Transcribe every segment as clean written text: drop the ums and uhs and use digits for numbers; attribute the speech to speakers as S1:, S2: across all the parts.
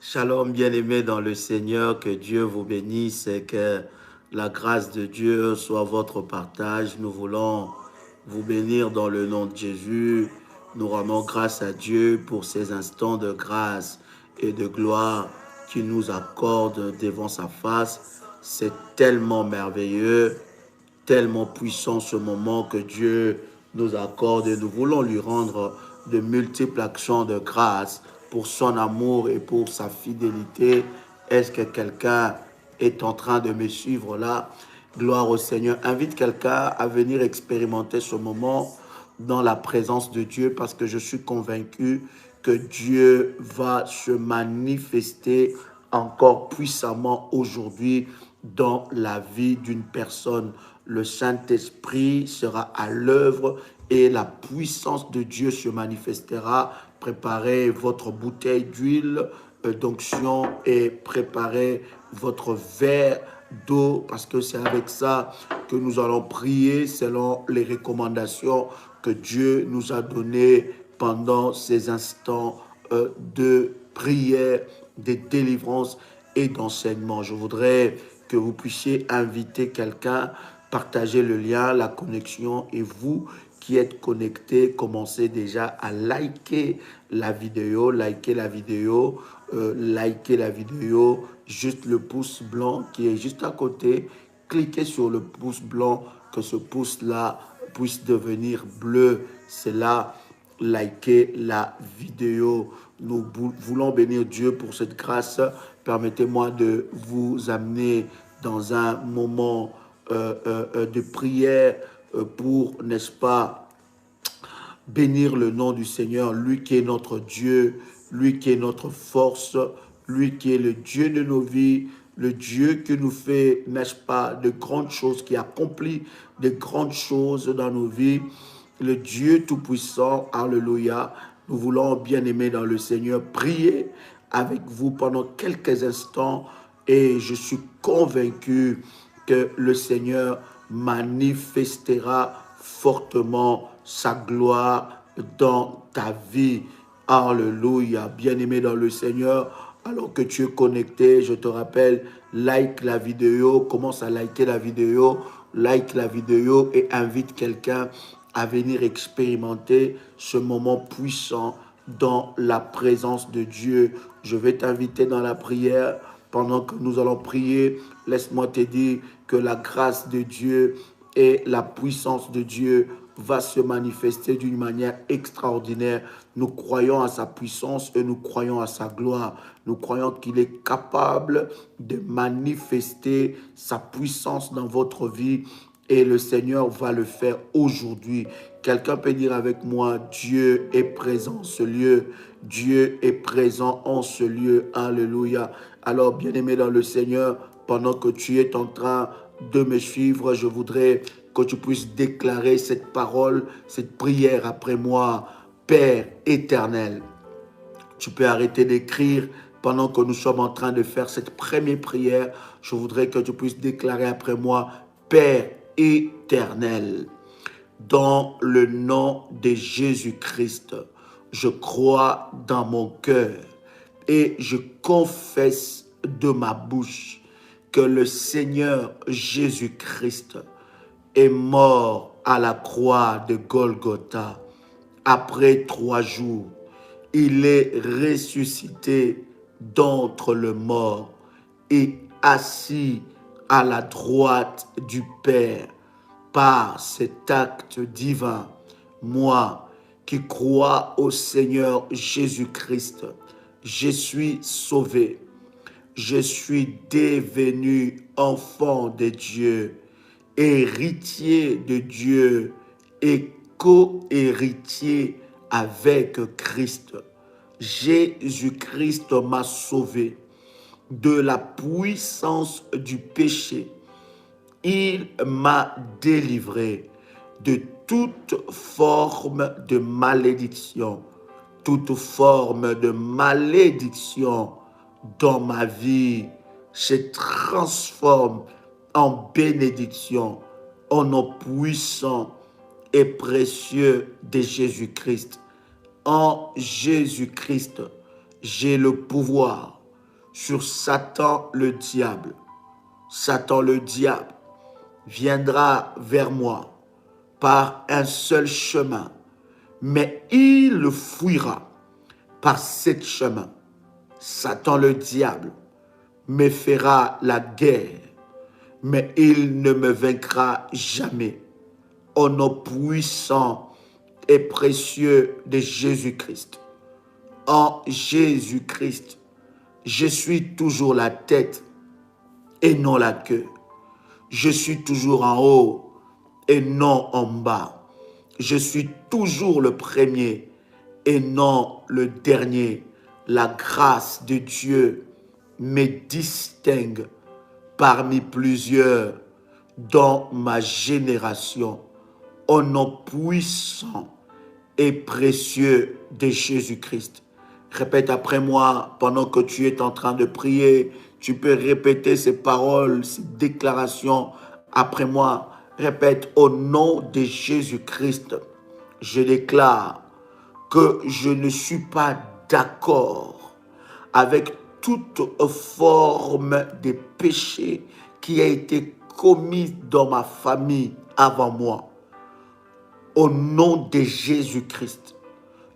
S1: Shalom, bien-aimés dans le Seigneur, que Dieu vous bénisse et que la grâce de Dieu soit votre partage. Nous voulons vous bénir dans le nom de Jésus. Nous rendons grâce à Dieu pour ces instants de grâce et de gloire qu'il nous accorde devant sa face. C'est tellement merveilleux, tellement puissant ce moment que Dieu nous accorde et nous voulons lui rendre de multiples actions de grâce pour son amour et pour sa fidélité. Est-ce que quelqu'un est en train de me suivre là? Gloire au Seigneur. Invite quelqu'un à venir expérimenter ce moment dans la présence de Dieu parce que je suis convaincu que Dieu va se manifester encore puissamment aujourd'hui dans la vie d'une personne. Le Saint-Esprit sera à l'œuvre et la puissance de Dieu se manifestera. Préparez votre bouteille d'huile d'onction et préparez votre verre d'eau parce que c'est avec ça que nous allons prier selon les recommandations que Dieu nous a données pendant ces instants de prière, de délivrance et d'enseignement. Je voudrais que vous puissiez inviter quelqu'un, partager le lien, la connexion, et vous qui êtes connectés, commencez déjà à liker la vidéo, juste le pouce blanc qui est juste à côté, cliquez sur le pouce blanc, que ce pouce-là puisse devenir bleu, c'est là, likez la vidéo. Nous voulons bénir Dieu pour cette grâce. Permettez-moi de vous amener dans un moment de prière pour, n'est-ce pas, bénir le nom du Seigneur, lui qui est notre Dieu, lui qui est notre force, lui qui est le Dieu de nos vies, le Dieu qui nous fait, n'est-ce pas, de grandes choses, qui accomplit de grandes choses dans nos vies, le Dieu Tout-Puissant, alléluia. Nous voulons, bien aimer dans le Seigneur, prier avec vous pendant quelques instants et je suis convaincu que le Seigneur manifestera fortement sa gloire dans ta vie. Alléluia. Bien-aimé dans le Seigneur, alors que tu es connecté, je te rappelle, like la vidéo, commence à liker la vidéo, like la vidéo et invite quelqu'un à venir expérimenter ce moment puissant dans la présence de Dieu. Je vais t'inviter dans la prière. Pendant que nous allons prier, laisse-moi te dire que la grâce de Dieu et la puissance de Dieu va se manifester d'une manière extraordinaire. Nous croyons à sa puissance et nous croyons à sa gloire. Nous croyons qu'il est capable de manifester sa puissance dans votre vie et le Seigneur va le faire aujourd'hui. Quelqu'un peut dire avec moi, Dieu est présent en ce lieu. Dieu est présent en ce lieu. Alléluia. Alors, bien-aimé dans le Seigneur, pendant que tu es en train de me suivre, je voudrais que tu puisses déclarer cette parole, cette prière après moi. Père éternel, tu peux arrêter d'écrire pendant que nous sommes en train de faire cette première prière. Je voudrais que tu puisses déclarer après moi, Père éternel, dans le nom de Jésus-Christ, je crois dans mon cœur et je confesse de ma bouche que le Seigneur Jésus-Christ est mort à la croix de Golgotha. Après 3 jours, il est ressuscité d'entre les morts et assis à la droite du Père. Par cet acte divin, moi qui crois au Seigneur Jésus-Christ, je suis sauvé. Je suis devenu enfant de Dieu, héritier de Dieu et co-héritier avec Christ. Jésus-Christ m'a sauvé de la puissance du péché. Il m'a délivré de toute forme de malédiction. Toute forme de malédiction dans ma vie se transforme en bénédiction au nom puissant et précieux de Jésus-Christ. En Jésus-Christ, j'ai le pouvoir sur Satan le diable. Satan le diable viendra vers moi par un seul chemin, mais il fuira par 7 chemins. Satan le diable me fera la guerre, mais il ne me vaincra jamais. Au nom puissant et précieux de Jésus-Christ. En Jésus-Christ, je suis toujours la tête et non la queue. Je suis toujours en haut et non en bas. Je suis toujours le premier et non le dernier. La grâce de Dieu me distingue parmi plusieurs dans ma génération. Au nom puissant et précieux de Jésus-Christ. Répète après moi pendant que tu es en train de prier. Tu peux répéter ces paroles, ces déclarations après moi. Répète au nom de Jésus-Christ. Je déclare que je ne suis pas d'accord avec toute forme de péché qui a été commis dans ma famille avant moi. Au nom de Jésus-Christ,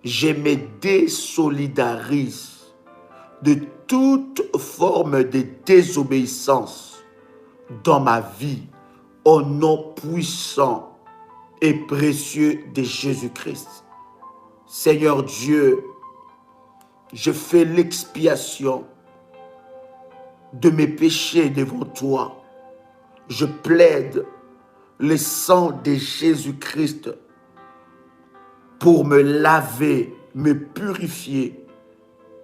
S1: je me désolidarise de toute forme de désobéissance dans ma vie, au nom puissant et précieux de Jésus-Christ. Seigneur Dieu, je fais l'expiation de mes péchés devant toi. Je plaide le sang de Jésus-Christ pour me laver, me purifier,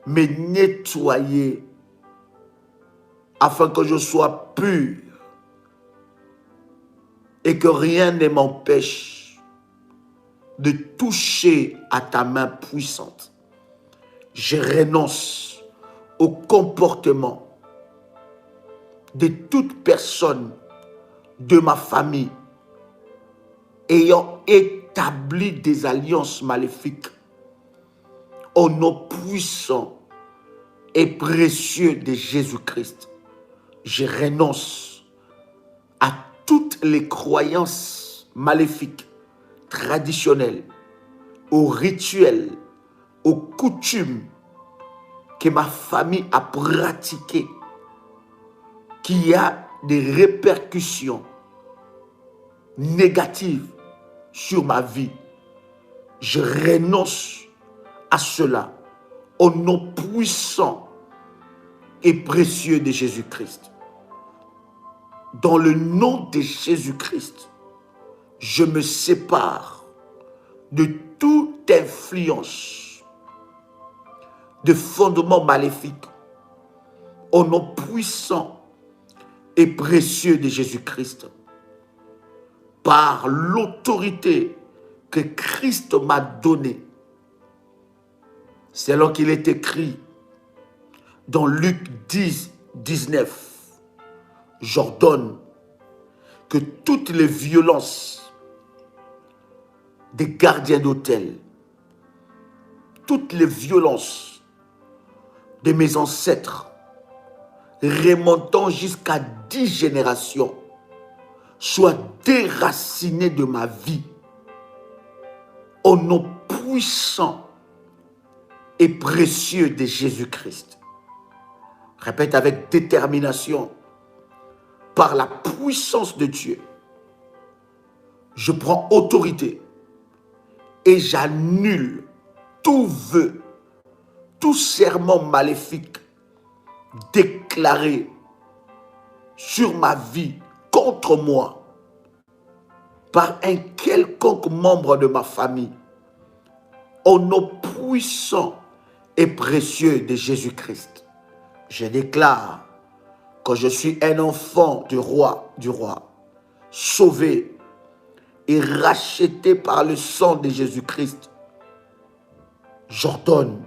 S1: me nettoyer, afin que je sois pur et que rien ne m'empêche de toucher à ta main puissante. Je renonce au comportement de toute personne de ma famille ayant établi des alliances maléfiques. Au nom puissant et précieux de Jésus-Christ, je renonce à toutes les croyances maléfiques, traditionnelles, aux rituels, aux coutumes que ma famille a pratiquées, qui a des répercussions négatives sur ma vie. Je renonce à cela au nom puissant et précieux de Jésus-Christ. Dans le nom de Jésus-Christ, je me sépare de toute influence de fondements maléfiques au nom puissant et précieux de Jésus-Christ. Par l'autorité que Christ m'a donnée, selon qu'il est écrit dans Luc 10, 19, j'ordonne que toutes les violences des gardiens d'hôtel, toutes les violences de mes ancêtres, remontant jusqu'à 10 générations, soient déracinées de ma vie, au nom puissant et précieux de Jésus-Christ. Répète avec détermination, par la puissance de Dieu, je prends autorité et j'annule tout vœu, tout serment maléfique déclaré sur ma vie contre moi par un quelconque membre de ma famille, au nom puissant et précieux de Jésus-Christ. Je déclare que je suis un enfant du roi, sauvé et racheté par le sang de Jésus-Christ. J'ordonne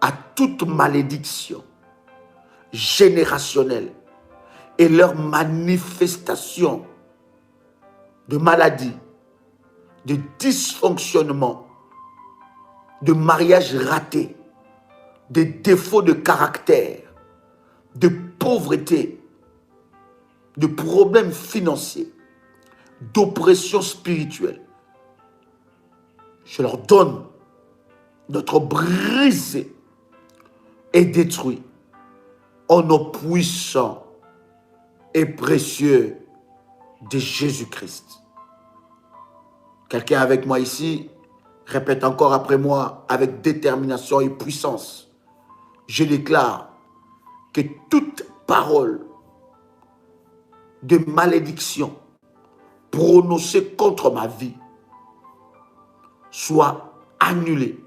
S1: à toute malédiction générationnelle et leur manifestation de maladie, de dysfonctionnement, de mariage raté, de défauts de caractère, de pauvreté, de problèmes financiers, d'oppression spirituelle. Je leur donne d'être brisés et détruits au nom puissant et précieux de Jésus-Christ. Quelqu'un avec moi ici, répète encore après moi avec détermination et puissance. Je déclare que toute parole de malédiction prononcée contre ma vie soit annulée,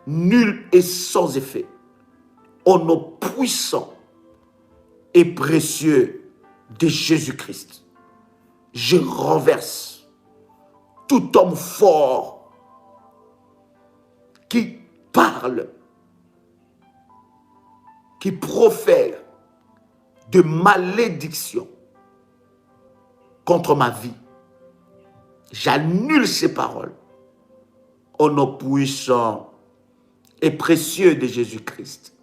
S1: nulle et sans effet, au nom puissant et précieux de Jésus-Christ. Je renverse tout homme fort qui parle, qui profère de malédiction contre ma vie. J'annule ces paroles au nom puissant et précieux de Jésus-Christ.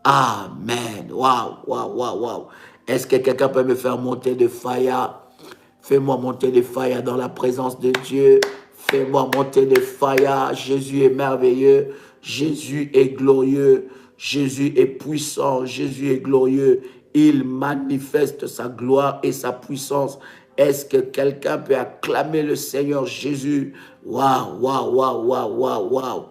S1: Amen. Waouh, waouh, waouh, waouh. Est-ce que quelqu'un peut me faire monter de fire? Fais-moi monter de fire dans la présence de Dieu. Fais-moi monter de fire. Jésus est merveilleux. Jésus est glorieux. Jésus est puissant. Jésus est glorieux. Il manifeste sa gloire et sa puissance. Est-ce que quelqu'un peut acclamer le Seigneur Jésus? Waouh, waouh, waouh, waouh, waouh, waouh.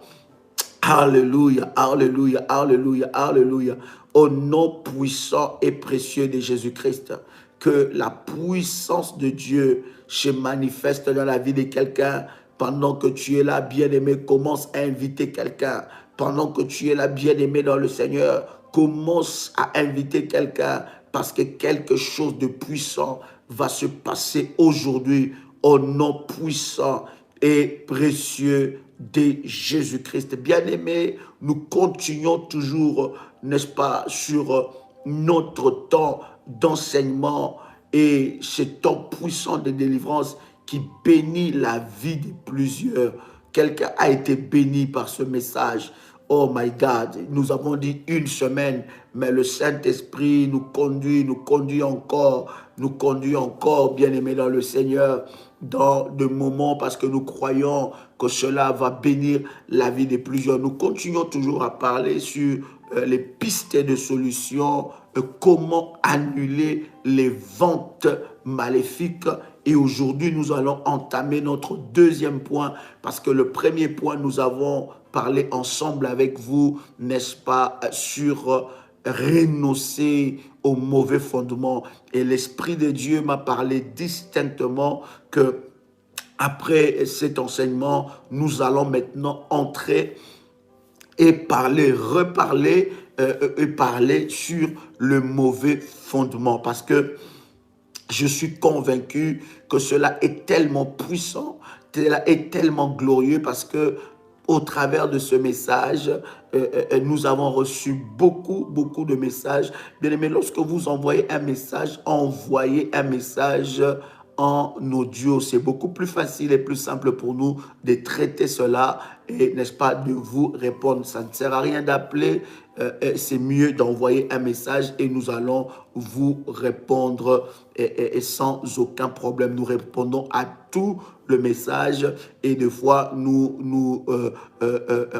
S1: Alléluia, alléluia, alléluia, alléluia. Au nom puissant et précieux de Jésus-Christ, que la puissance de Dieu se manifeste dans la vie de quelqu'un. Pendant que tu es là, bien-aimé, commence à inviter quelqu'un. Pendant que tu es là, bien-aimé dans le Seigneur, commence à inviter quelqu'un parce que quelque chose de puissant va se passer aujourd'hui au nom puissant et précieux de Jésus-Christ. Bien-aimés, nous continuons toujours, n'est-ce pas, sur notre temps d'enseignement et ce temps puissant de délivrance qui bénit la vie de plusieurs. Quelqu'un a été béni par ce message. Oh my God, nous avons dit une semaine, mais le Saint-Esprit nous conduit encore, bien-aimés dans le Seigneur, dans de moments parce que nous croyons que cela va bénir la vie de plusieurs. Nous continuons toujours à parler sur les pistes de solutions, comment annuler les ventes maléfiques. Et aujourd'hui, nous allons entamer notre deuxième point parce que le premier point, nous avons parlé ensemble avec vous, n'est-ce pas, sur renoncer aux mauvais fondements. Et l'Esprit de Dieu m'a parlé distinctement que après cet enseignement, nous allons maintenant entrer et reparler et parler sur le mauvais fondement. Parce que je suis convaincu que cela est tellement puissant, cela est tellement glorieux parce que au travers de ce message, nous avons reçu beaucoup de messages. Bien aimé, lorsque vous envoyez un message en audio. C'est beaucoup plus facile et plus simple pour nous de traiter cela et, n'est-ce pas, de vous répondre. Ça ne sert à rien d'appeler, c'est mieux d'envoyer un message et nous allons vous répondre et sans aucun problème. Nous répondons à tout le message et des fois nous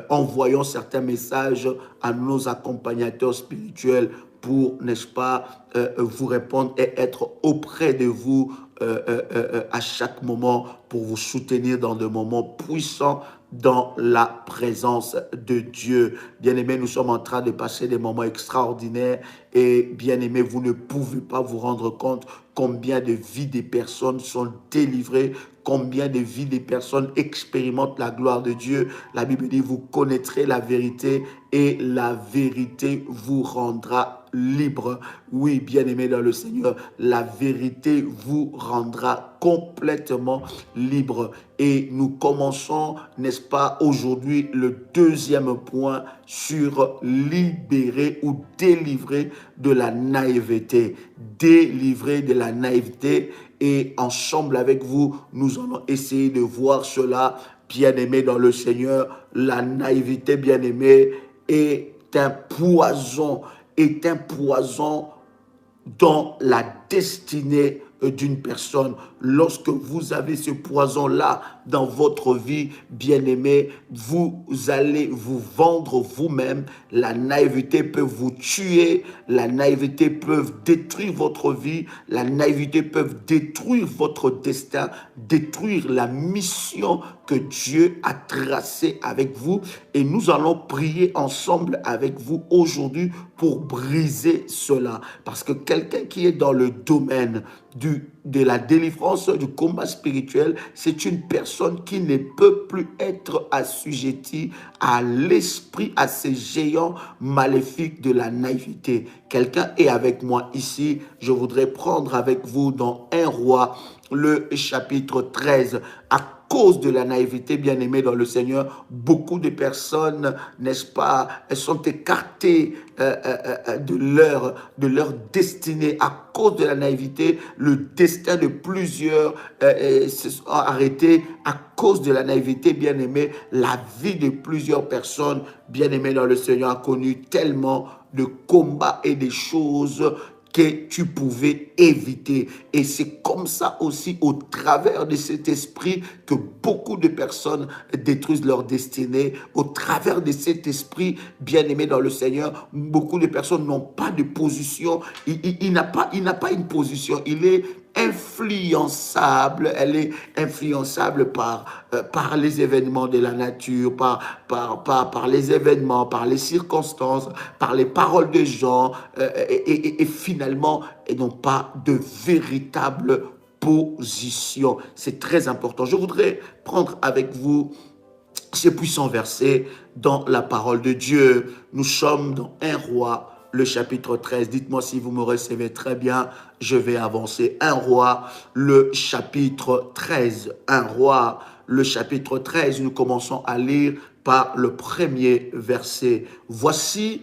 S1: envoyons certains messages à nos accompagnateurs spirituels pour, n'est-ce pas, vous répondre et être auprès de vous à chaque moment pour vous soutenir dans des moments puissants dans la présence de Dieu. Bien-aimés, nous sommes en train de passer des moments extraordinaires et bien-aimés, vous ne pouvez pas vous rendre compte combien de vies des personnes sont délivrées, combien de vies des personnes expérimentent la gloire de Dieu. La Bible dit, vous connaîtrez la vérité et la vérité vous rendra libre. Oui, bien-aimés dans le Seigneur, la vérité vous rendra complètement libre. Et nous commençons, n'est-ce pas, aujourd'hui, le deuxième point sur libérer ou délivrer de la naïveté. Délivrer de la naïveté. Et ensemble avec vous, nous allons essayer de voir cela, bien-aimés dans le Seigneur. La naïveté, bien-aimés, est un poison est un poison dans la destinée d'une personne. Lorsque vous avez ce poison-là dans votre vie, bien-aimé, vous allez vous vendre vous-même. La naïveté peut vous tuer. La naïveté peut détruire votre vie. La naïveté peut détruire votre destin, détruire la mission que Dieu a tracée avec vous. Et nous allons prier ensemble avec vous aujourd'hui pour briser cela. Parce que quelqu'un qui est dans le domaine de la délivrance, du combat spirituel, c'est une personne qui ne peut plus être assujettie à l'esprit, à ces géants maléfiques de la naïveté. Quelqu'un est avec moi ici. Je voudrais prendre avec vous dans 1 Roi, le chapitre 13, à cause de la naïveté, bien-aimée dans le Seigneur, beaucoup de personnes, n'est-ce pas, elles sont écartées de leur destinée. À cause de la naïveté, le destin de plusieurs se sont arrêtés. À cause de la naïveté, bien-aimée, la vie de plusieurs personnes, bien-aimées dans le Seigneur, a connu tellement de combats et des choses que tu pouvais éviter. Et c'est comme ça aussi, au travers de cet esprit, que beaucoup de personnes détruisent leur destinée. Au travers de cet esprit, bien-aimé dans le Seigneur, beaucoup de personnes n'ont pas de position. Il n'a pas une position. Il est influençable, elle est influençable par les événements de la nature, par les événements, par les circonstances, par les paroles des gens, et finalement, elles n'ont pas de véritable position. C'est très important. Je voudrais prendre avec vous ces puissants versets dans la parole de Dieu. Nous sommes dans 1 Roi, le chapitre 13. Dites-moi si vous me recevez très bien. Je vais avancer. 1 Roi, le chapitre 13. 1 Roi, le chapitre 13. Nous commençons à lire par le premier verset. Voici,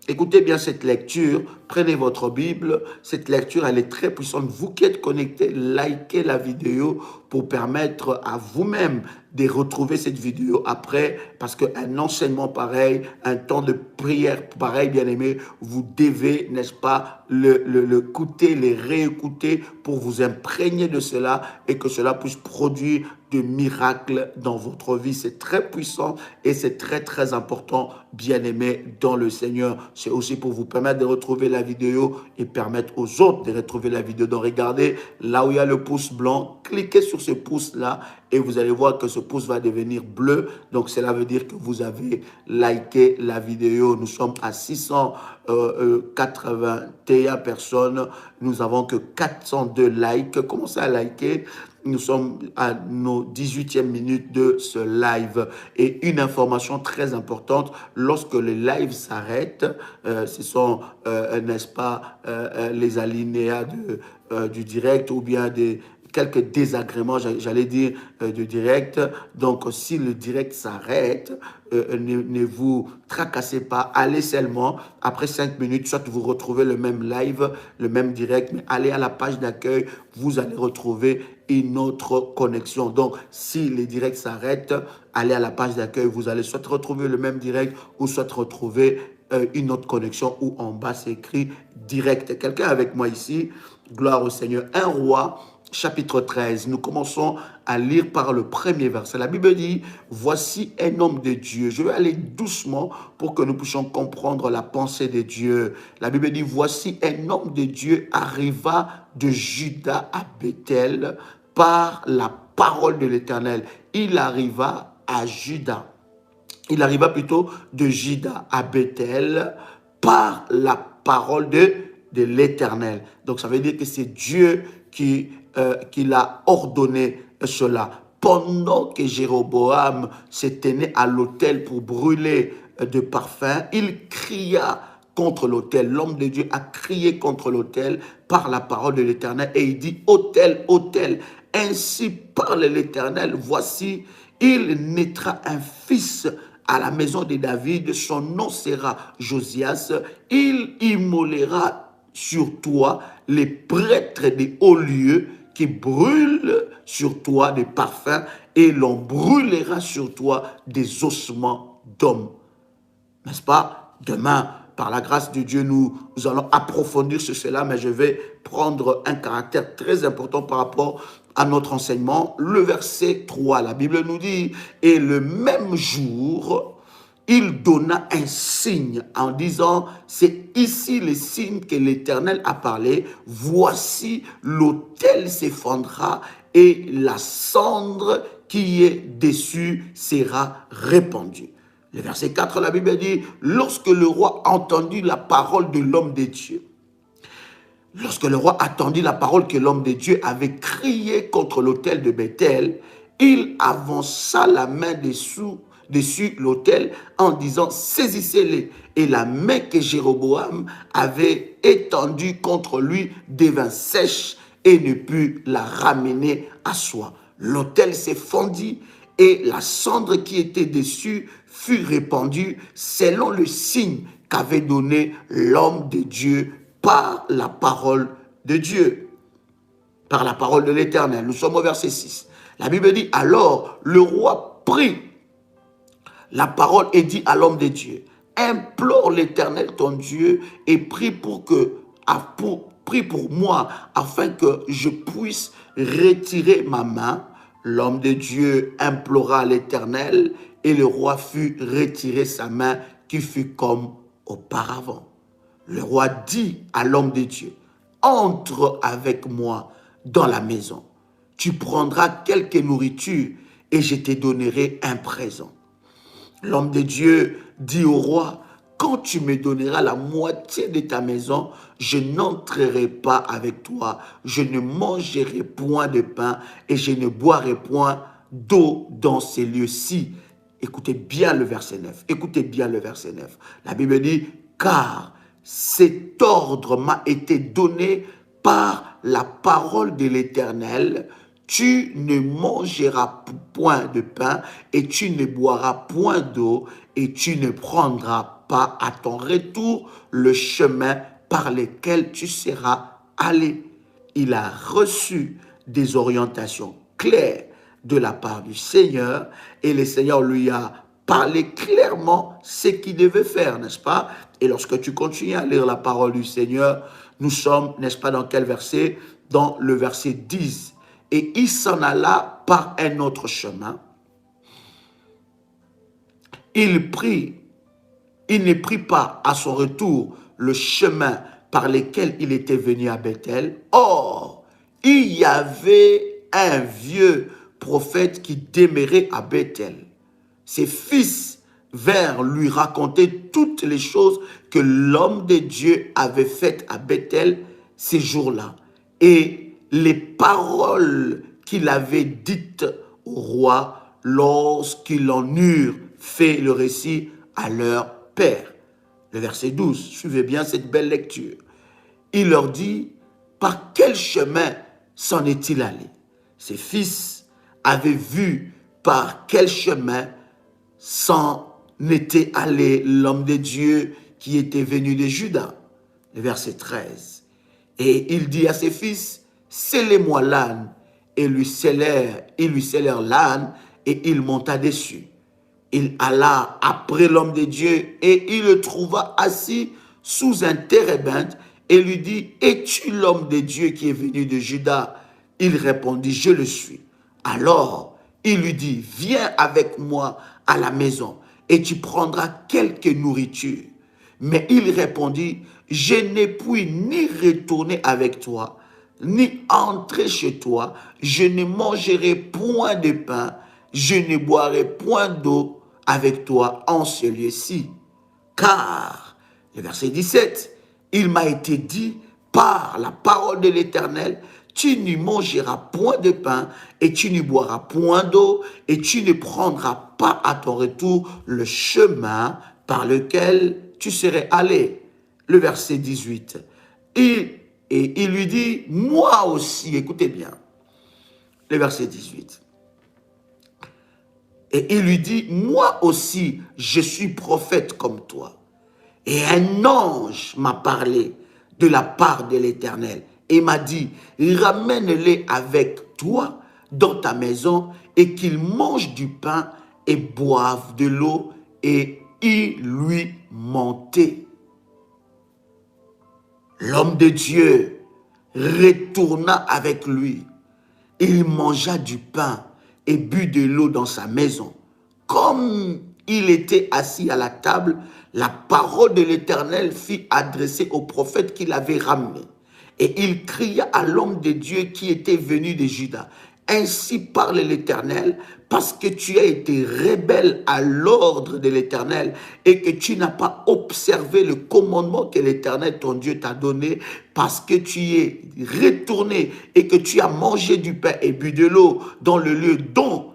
S1: écoutez bien cette lecture. Prenez votre Bible. Cette lecture, elle est très puissante. Vous qui êtes connectés, likez la vidéo pour permettre à vous-même de retrouver cette vidéo après, parce qu'un enseignement pareil, un temps de prière pareil, bien-aimé, vous devez, n'est-ce pas, l'écouter, les réécouter pour vous imprégner de cela et que cela puisse produire de miracles dans votre vie. C'est très puissant et c'est très, très important, bien-aimé, dans le Seigneur. C'est aussi pour vous permettre de retrouver la vidéo et permettre aux autres de retrouver la vidéo. Donc, regardez, là où il y a le pouce blanc, cliquez sur ce pouce-là et vous allez voir que ce pouce va devenir bleu. Donc, cela veut dire que vous avez liké la vidéo. Nous sommes à 681 personnes. Nous avons que 402 likes. Commencez à liker. Nous sommes à nos 18e minutes de ce live. Et une information très importante, lorsque le live s'arrête, ce sont, n'est-ce pas, les alinéas du direct ou bien quelques désagréments, j'allais dire, de direct. Donc, si le direct s'arrête, ne vous tracassez pas. Allez seulement, après 5 minutes, soit vous retrouvez le même live, le même direct, mais allez à la page d'accueil, vous allez retrouver une autre connexion. Donc, si les directs s'arrêtent, allez à la page d'accueil, vous allez soit retrouver le même direct ou soit retrouver une autre connexion où en bas c'est écrit direct. Quelqu'un avec moi ici? Gloire au Seigneur. 1 Roi, chapitre 13. Nous commençons à lire par le premier verset. La Bible dit, voici un homme de Dieu. Je vais aller doucement pour que nous puissions comprendre la pensée de Dieu. La Bible dit, voici un homme de Dieu arriva de Juda à Bethel par la parole de l'Éternel. Il arriva à Juda. Il arriva plutôt de Juda à Bethel par la parole de l'Éternel. Donc ça veut dire que c'est Dieu qui l'a ordonné cela. Pendant que Jéroboam se tenait à l'autel pour brûler de parfums, il cria contre l'autel. L'homme de Dieu a crié contre l'autel par la parole de l'Éternel et il dit, autel, autel, ainsi parle l'Éternel, voici, il naîtra un fils à la maison de David, son nom sera Josias, il immolera sur toi les prêtres des hauts lieux qui brûlent sur toi des parfums et l'on brûlera sur toi des ossements d'hommes. N'est-ce pas? Demain, par la grâce de Dieu, nous allons approfondir sur cela, mais je vais prendre un caractère très important par rapport à notre enseignement. Le verset 3, la Bible nous dit, « Et le même jour, il donna un signe en disant, c'est ici le signe que l'Éternel a parlé, voici l'autel s'effondrera et la cendre qui est dessus sera répandue. » Le verset 4, la Bible dit, lorsque le roi entendit la parole de l'homme de Dieu, lorsque le roi attendit la parole que l'homme de Dieu avait crié contre l'autel de Bethel, il avança la main dessus l'autel en disant, saisissez-les. Et la main que Jéroboam avait étendue contre lui devint sèche et ne put la ramener à soi. L'autel s'est fondit et la cendre qui était dessus fut répandue selon le signe qu'avait donné l'homme de Dieu par la parole de Dieu, par la parole de l'Éternel. Nous sommes au verset 6. La Bible dit, alors le roi prit la parole et dit à l'homme de Dieu, implore l'Éternel ton Dieu et prie pour moi afin que je puisse retirer ma main. L'homme de Dieu implora l'Éternel et le roi fut retiré sa main qui fut comme auparavant. Le roi dit à l'homme de Dieu, entre avec moi dans la maison. Tu prendras quelque nourriture et je te donnerai un présent. L'homme de Dieu dit au roi, quand tu me donneras la moitié de ta maison, je n'entrerai pas avec toi, je ne mangerai point de pain et je ne boirai point d'eau dans ces lieux-ci. Écoutez bien le verset 9. Écoutez bien le verset 9. La Bible dit, car cet ordre m'a été donné par la parole de l'Éternel. Tu ne mangeras point de pain et tu ne boiras point d'eau et tu ne prendras pas à ton retour le chemin par lequel tu seras allé. Il a reçu des orientations claires de la part du Seigneur et le Seigneur lui a parlé clairement ce qu'il devait faire, n'est-ce pas? Et lorsque tu continues à lire la parole du Seigneur, nous sommes, n'est-ce pas, dans quel verset? Dans le verset 10. Et il s'en alla par un autre chemin. Il ne prit pas à son retour le chemin par lequel il était venu à Bethel. Or, il y avait un vieux prophète qui demeurait à Bethel. Ses fils vinrent lui raconter toutes les choses que l'homme de Dieu avait faites à Bethel ces jours-là. Et les paroles qu'il avait dites au roi lorsqu'ils en eurent fait le récit à leur père. Le verset 12, suivez bien cette belle lecture. Il leur dit, par quel chemin s'en est-il allé? Ses fils avaient vu par quel chemin s'en était allé l'homme de Dieu qui était venu de Juda. Le verset 13. Et il dit à ses fils, scellez-moi l'âne, et ils lui scellèrent l'âne, et il monta dessus. Il alla après l'homme de Dieu, et il le trouva assis sous un térébinthe, et lui dit, es-tu l'homme de Dieu qui est venu de Juda? Il répondit, je le suis. Alors, il lui dit, viens avec moi à la maison, et tu prendras quelque nourriture. Mais il répondit, je ne puis ni retourner avec toi, ni entrer chez toi, je ne mangerai point de pain, je ne boirai point d'eau avec toi en ce lieu-ci. Car, le verset 17, il m'a été dit par la parole de l'Éternel, tu ne mangeras point de pain et tu ne boiras point d'eau et tu ne prendras pas à ton retour le chemin par lequel tu serais allé. Le verset 18. Et il lui dit, moi aussi, écoutez bien, le verset 18. Et il lui dit, moi aussi, je suis prophète comme toi. Et un ange m'a parlé de la part de l'Éternel et m'a dit, ramène-les avec toi dans ta maison et qu'ils mangent du pain et boivent de l'eau. Et il lui mentait. L'homme de Dieu retourna avec lui. Il mangea du pain et but de l'eau dans sa maison. Comme il était assis à la table, la parole de l'Éternel fut adressée au prophète qui l'avait ramené. Et il cria à l'homme de Dieu qui était venu de Juda. Ainsi parle l'Éternel, parce que tu as été rebelle à l'ordre de l'Éternel et que tu n'as pas observé le commandement que l'Éternel, ton Dieu, t'a donné, parce que tu es retourné et que tu as mangé du pain et bu de l'eau dans le lieu dont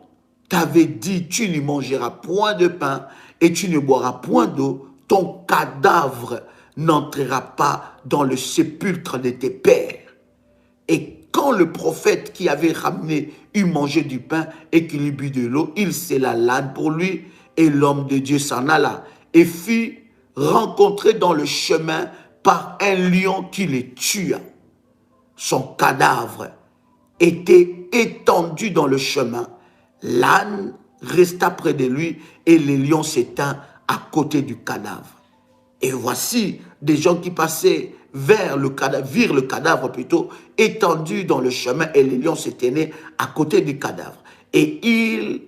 S1: t'avais dit, tu ne mangeras point de pain et tu ne boiras point d'eau, ton cadavre n'entrera pas dans le sépulcre de tes pères. Et quand le prophète qui avait ramené eut mangé du pain et qu'il eut bu de l'eau, il scella l'âne pour lui, et l'homme de Dieu s'en alla et fut rencontré dans le chemin par un lion qui le tua. Son cadavre était étendu dans le chemin. L'âne resta près de lui et le lion s'étend à côté du cadavre. Et voici des gens qui passaient vers le cadavre, virent le cadavre plutôt, étendu dans le chemin, et les lions se tenaient à côté du cadavre. Et ils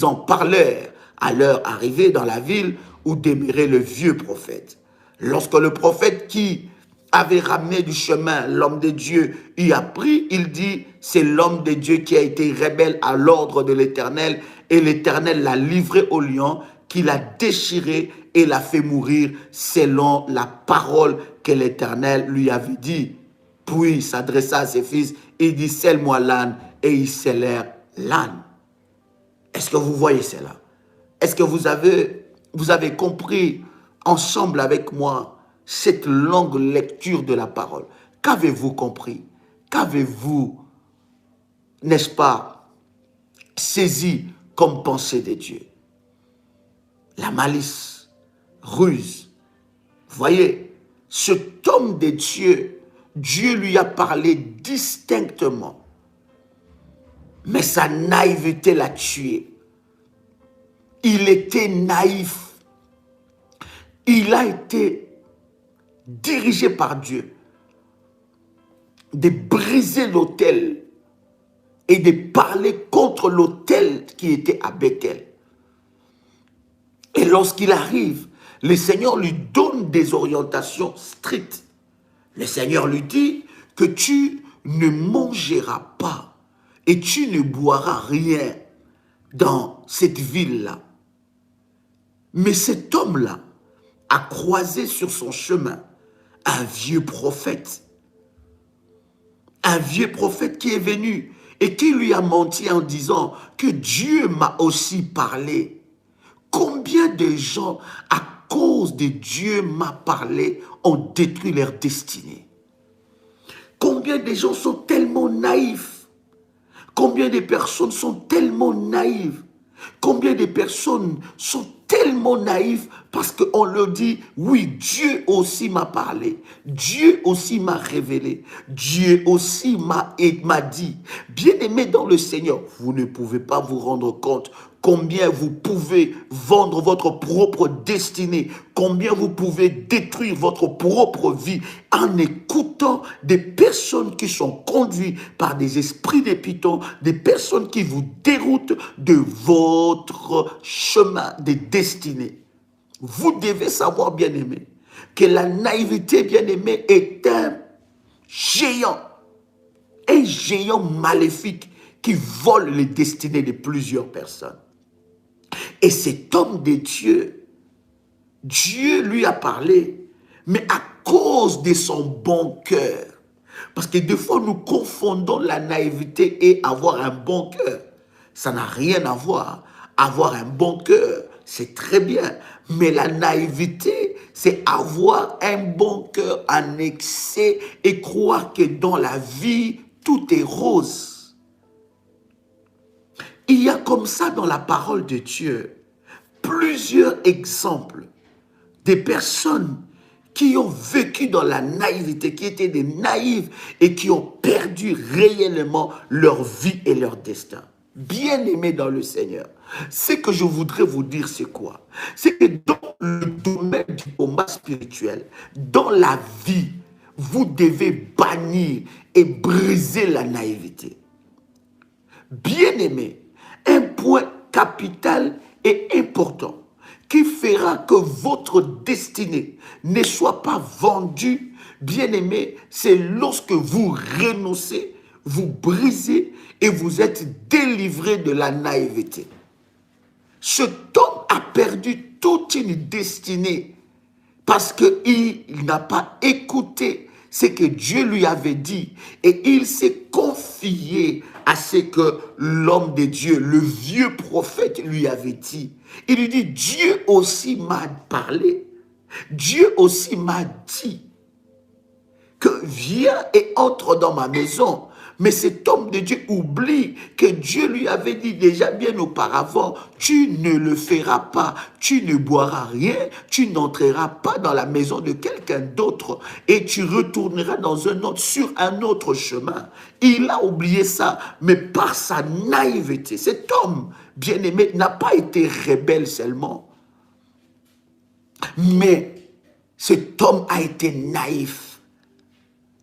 S1: en parlèrent à leur arrivée dans la ville où demeurait le vieux prophète. Lorsque le prophète qui avait ramené du chemin l'homme de Dieu y apprit, il dit, c'est l'homme de Dieu qui a été rebelle à l'ordre de l'Éternel, et l'Éternel l'a livré au lion, qui l'a déchiré et l'a fait mourir selon la parole que l'Éternel lui avait dit. Puis il s'adressa à ses fils et dit, scelle-moi l'âne, et ils scellèrent l'âne. Est-ce que vous voyez cela? Est-ce que vous avez compris ensemble avec moi cette longue lecture de la parole? Qu'avez-vous compris? Qu'avez-vous, n'est-ce pas, saisi comme pensée de Dieu? La malice, ruse. Voyez, cet homme de Dieu, Dieu lui a parlé distinctement. Mais sa naïveté l'a tué. Il était naïf. Il a été dirigé par Dieu de briser l'autel et de parler contre l'autel qui était à Bethel. Et lorsqu'il arrive, le Seigneur lui donne des orientations strictes. Le Seigneur lui dit que tu ne mangeras pas et tu ne boiras rien dans cette ville-là. Mais cet homme-là a croisé sur son chemin un vieux prophète. Un vieux prophète qui est venu et qui lui a menti en disant que Dieu m'a aussi parlé. Combien de gens, à cause de Dieu m'a parlé, ont détruit leur destinée? Combien de gens sont tellement naïfs? Combien de personnes sont tellement naïves? Combien de personnes sont tellement naïves parce qu'on leur dit, oui, Dieu aussi m'a parlé, Dieu aussi m'a révélé, Dieu aussi m'a dit, bien-aimés dans le Seigneur, vous ne pouvez pas vous rendre compte combien vous pouvez vendre votre propre destinée, combien vous pouvez détruire votre propre vie en écoutant des personnes qui sont conduites par des esprits de python, des personnes qui vous déroutent de votre chemin de destinée. Vous devez savoir, bien-aimé, que la naïveté, bien-aimé, est un géant maléfique qui vole les destinées de plusieurs personnes. Et cet homme de Dieu, Dieu lui a parlé, mais à cause de son bon cœur. Parce que des fois, nous confondons la naïveté et avoir un bon cœur. Ça n'a rien à voir. Avoir un bon cœur, c'est très bien. Mais la naïveté, c'est avoir un bon cœur en excès et croire que dans la vie, tout est rose. Il y a comme ça dans la parole de Dieu plusieurs exemples de personnes qui ont vécu dans la naïveté, qui étaient des naïfs et qui ont perdu réellement leur vie et leur destin. Bien-aimés dans le Seigneur, ce que je voudrais vous dire, c'est quoi? C'est que dans le domaine du combat spirituel, dans la vie, vous devez bannir et briser la naïveté. Bien-aimé, un point capital et important qui fera que votre destinée ne soit pas vendue, bien-aimé, c'est lorsque vous renoncez, vous brisez et vous êtes délivré de la naïveté. Cet homme a perdu toute une destinée parce qu'il n'a pas écouté ce que Dieu lui avait dit et il s'est confié à ce que l'homme de Dieu, le vieux prophète, lui avait dit. Il lui dit, Dieu aussi m'a parlé, Dieu aussi m'a dit que viens et entre dans ma maison. Mais cet homme de Dieu oublie que Dieu lui avait dit déjà bien auparavant, tu ne le feras pas, tu ne boiras rien, tu n'entreras pas dans la maison de quelqu'un d'autre et tu retourneras sur un autre chemin. Il a oublié ça, mais par sa naïveté, cet homme bien-aimé n'a pas été rebelle seulement, mais cet homme a été naïf.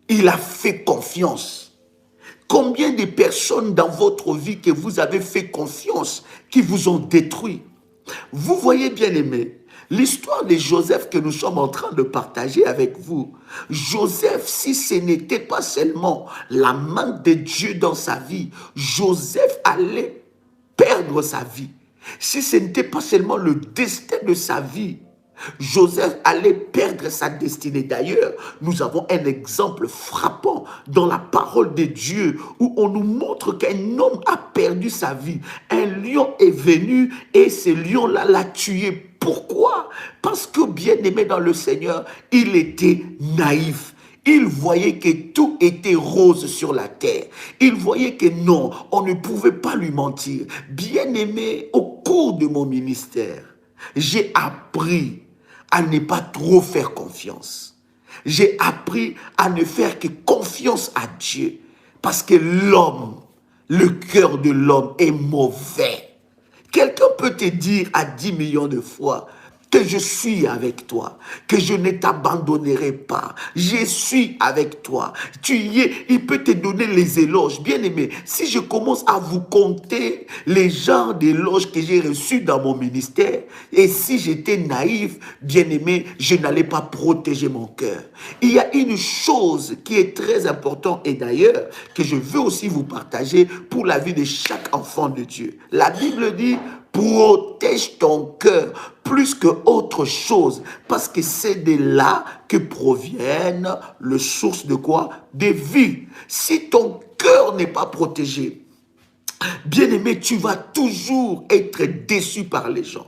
S1: Il a fait confiance. Combien de personnes dans votre vie que vous avez fait confiance, qui vous ont détruit? Vous voyez, bien aimé, l'histoire de Joseph que nous sommes en train de partager avec vous. Joseph, si ce n'était pas seulement la main de Dieu dans sa vie, Joseph allait perdre sa vie. Si ce n'était pas seulement le destin de sa vie, Joseph allait perdre sa destinée. D'ailleurs, nous avons un exemple frappant dans la parole de Dieu où on nous montre qu'un homme a perdu sa vie. Un lion est venu et ce lion-là l'a tué. Pourquoi? Parce que, bien aimé dans le Seigneur, il était naïf. Il voyait que tout était rose sur la terre. Il voyait que non, on ne pouvait pas lui mentir. Bien aimé, au cours de mon ministère, j'ai appris à ne pas trop faire confiance. J'ai appris à ne faire que confiance à Dieu. Parce que l'homme, le cœur de l'homme est mauvais. Quelqu'un peut te dire à 10 millions de fois que je suis avec toi, que je ne t'abandonnerai pas. Je suis avec toi. Tu y es, il peut te donner les éloges. Bien aimé, si je commence à vous compter les genres d'éloges que j'ai reçus dans mon ministère, et si j'étais naïf, bien aimé, je n'allais pas protéger mon cœur. Il y a une chose qui est très importante, et d'ailleurs, que je veux aussi vous partager pour la vie de chaque enfant de Dieu. La Bible dit, protège ton cœur plus que autre chose, parce que c'est de là que proviennent les sources de quoi? De vie. Si ton cœur n'est pas protégé, bien aimé, tu vas toujours être déçu par les gens.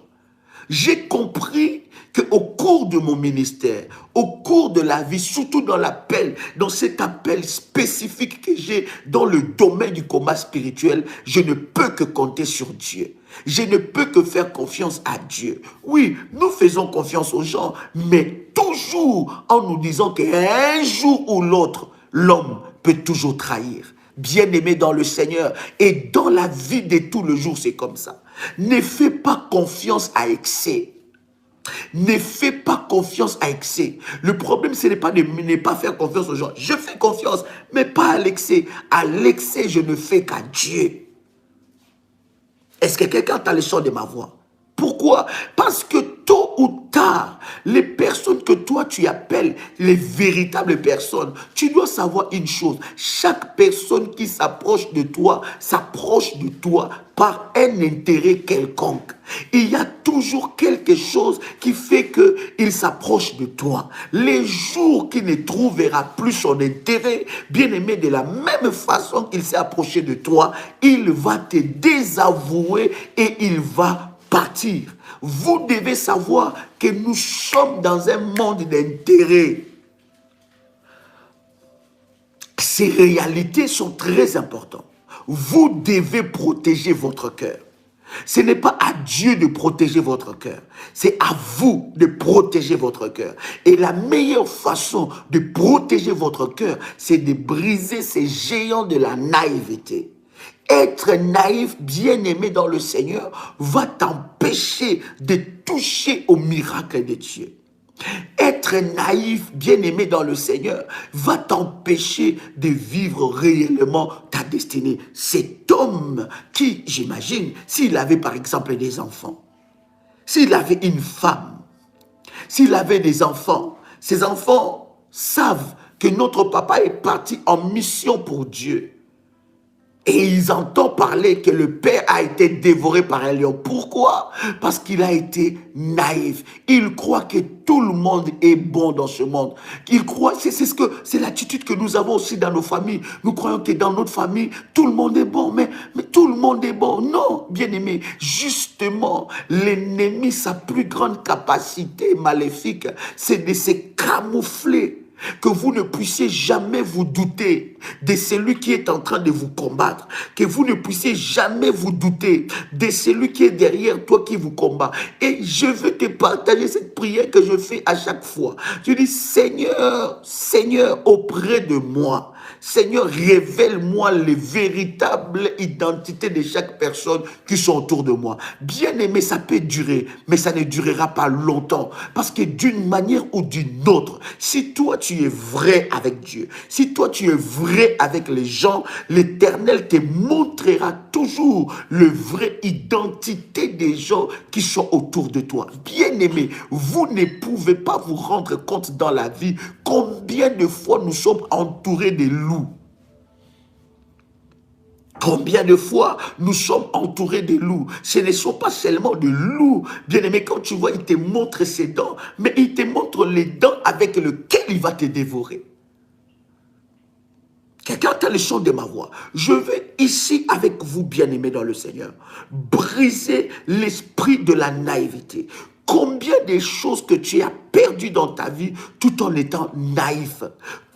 S1: J'ai compris qu'au cours de mon ministère, au cours de la vie, surtout dans l'appel, dans cet appel spécifique que j'ai dans le domaine du combat spirituel, je ne peux que compter sur Dieu. Je ne peux que faire confiance à Dieu. Oui, nous faisons confiance aux gens, mais toujours en nous disant qu'un jour ou l'autre, l'homme peut toujours trahir. Bien-aimé dans le Seigneur, et dans la vie de tous les jours, c'est comme ça. Ne fais pas confiance à excès. Ne fais pas confiance à excès. Le problème, ce n'est pas de ne pas faire confiance aux gens. Je fais confiance, mais pas à l'excès. À l'excès, je ne fais qu'à Dieu. Est-ce que quelqu'un entend le son de ma voix? Pourquoi? Parce que tôt ou tard, les personnes que toi tu appelles les véritables personnes, tu dois savoir une chose. Chaque personne qui s'approche de toi par un intérêt quelconque. Il y a toujours quelque chose qui fait qu'il s'approche de toi. Les jours qu'il ne trouvera plus son intérêt, bien aimé, de la même façon qu'il s'est approché de toi, il va te désavouer et il va partir. Vous devez savoir que nous sommes dans un monde d'intérêt. Ces réalités sont très importantes. Vous devez protéger votre cœur. Ce n'est pas à Dieu de protéger votre cœur. C'est à vous de protéger votre cœur. Et la meilleure façon de protéger votre cœur, c'est de briser ces géants de la naïveté. Être naïf, bien-aimé dans le Seigneur, va t'empêcher de toucher au miracle de Dieu. Être naïf, bien-aimé dans le Seigneur, va t'empêcher de vivre réellement ta destinée. Cet homme qui, j'imagine, s'il avait par exemple des enfants, s'il avait une femme, s'il avait des enfants, ces enfants savent que notre papa est parti en mission pour Dieu. Et ils entendent parler que le père a été dévoré par un lion. Pourquoi? Parce qu'il a été naïf. Il croit que tout le monde est bon dans ce monde. Il croit, c'est l'attitude que nous avons aussi dans nos familles. Nous croyons que dans notre famille, tout le monde est bon. Mais tout le monde est bon. Non, bien aimé. Justement, l'ennemi, sa plus grande capacité maléfique, c'est de se camoufler. Que vous ne puissiez jamais vous douter de celui qui est en train de vous combattre. Que vous ne puissiez jamais vous douter de celui qui est derrière toi qui vous combat. Et je veux te partager cette prière que je fais à chaque fois. Je dis, Seigneur, Seigneur, auprès de moi, Seigneur, révèle-moi les véritables identités de chaque personne qui sont autour de moi. Bien aimé, ça peut durer, mais ça ne durera pas longtemps. Parce que d'une manière ou d'une autre, si toi tu es vrai avec Dieu, si toi tu es vrai avec les gens, l'Éternel te montrera toujours le vrai identité des gens qui sont autour de toi. Bien aimé, vous ne pouvez pas vous rendre compte dans la vie combien de fois nous sommes entourés de loups. Combien de fois nous sommes entourés de loups? Ce ne sont pas seulement des loups. Bien-aimé, quand tu vois, il te montre ses dents, mais il te montre les dents avec lesquelles il va te dévorer. Quelqu'un entend le son de ma voix. Je vais ici avec vous, bien-aimés dans le Seigneur, briser l'esprit de la naïveté. Combien de choses que tu as perdues dans ta vie tout en étant naïf?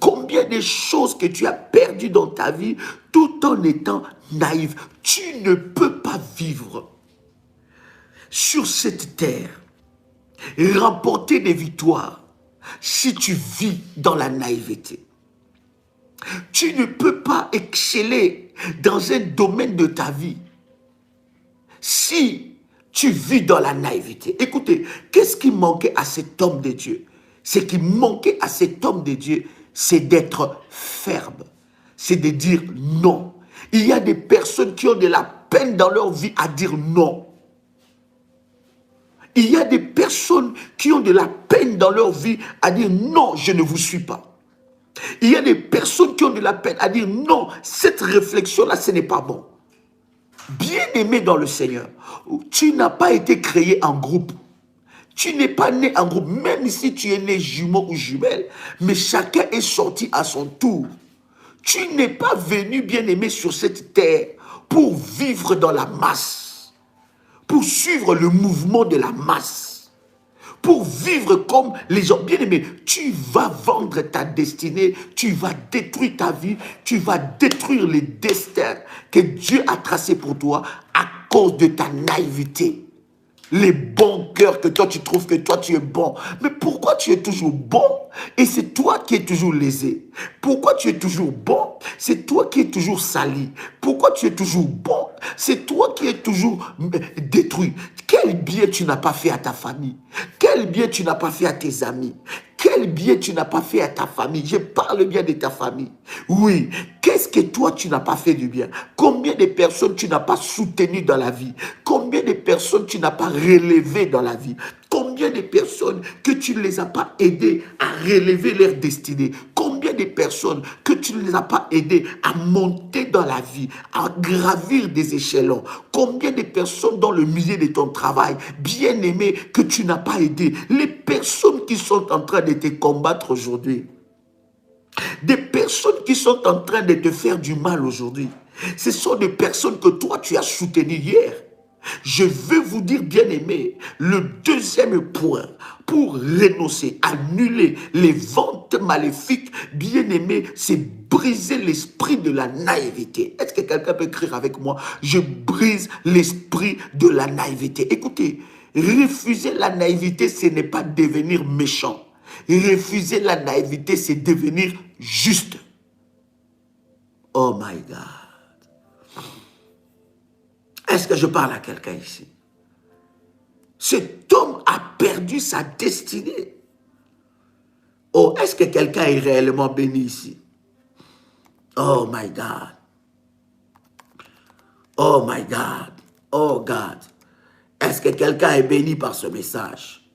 S1: Combien de choses que tu as perdues dans ta vie tout en étant naïf? Tu ne peux pas vivre sur cette terre, remporter des victoires si tu vis dans la naïveté. Tu ne peux pas exceller dans un domaine de ta vie si tu vis dans la naïveté. Écoutez, qu'est-ce qui manquait à cet homme de Dieu? Ce qui manquait à cet homme de Dieu, c'est d'être ferme. C'est de dire non. Il y a des personnes qui ont de la peine dans leur vie à dire non. Il y a des personnes qui ont de la peine dans leur vie à dire non, je ne vous suis pas. Il y a des personnes qui ont de la peine à dire non, cette réflexion-là, ce n'est pas bon. Bien-aimé dans le Seigneur, tu n'as pas été créé en groupe. Tu n'es pas né en groupe, même si tu es né jumeau ou jumelle, mais chacun est sorti à son tour. Tu n'es pas venu, bien-aimé, sur cette terre pour vivre dans la masse, pour suivre le mouvement de la masse. Pour vivre comme les gens. Bien-aimés, tu vas vendre ta destinée, tu vas détruire ta vie, tu vas détruire les destins que Dieu a tracés pour toi à cause de ta naïveté. Les bons cœurs que toi tu trouves que toi tu es bon. Mais pourquoi tu es toujours bon et c'est toi qui es toujours lésé? Pourquoi tu es toujours bon? C'est toi qui es toujours sali. Pourquoi tu es toujours bon? C'est toi qui es toujours détruit. Quel bien tu n'as pas fait à ta famille? Quel bien tu n'as pas fait à tes amis? Quel bien tu n'as pas fait à ta famille? Je parle bien de ta famille. Oui, qu'est-ce que toi tu n'as pas fait du bien? Combien de personnes tu n'as pas soutenues dans la vie? Combien de personnes tu n'as pas relevées dans la vie? Combien de personnes que tu ne les as pas aidées à relever leur destinée? Combien de personnes que tu ne les as pas aidées à monter dans la vie, à gravir des échelons? Combien de personnes dans le milieu de ton travail, bien aimé, que tu n'as pas aidé? Les personnes qui sont en train de te combattre aujourd'hui, des personnes qui sont en train de te faire du mal aujourd'hui, ce sont des personnes que toi tu as soutenues hier. Je veux vous dire, bien-aimé, le deuxième point pour renoncer, annuler les ventes maléfiques, bien-aimé, c'est briser l'esprit de la naïveté. Est-ce que quelqu'un peut écrire avec moi? Je brise l'esprit de la naïveté. Écoutez, refuser la naïveté, ce n'est pas devenir méchant. Refuser la naïveté, c'est devenir juste. Oh my God. Est-ce que je parle à quelqu'un ici? Cet homme a perdu sa destinée. Oh, est-ce que quelqu'un est réellement béni ici? Oh my God. Oh my God. Oh God. Est-ce que quelqu'un est béni par ce message?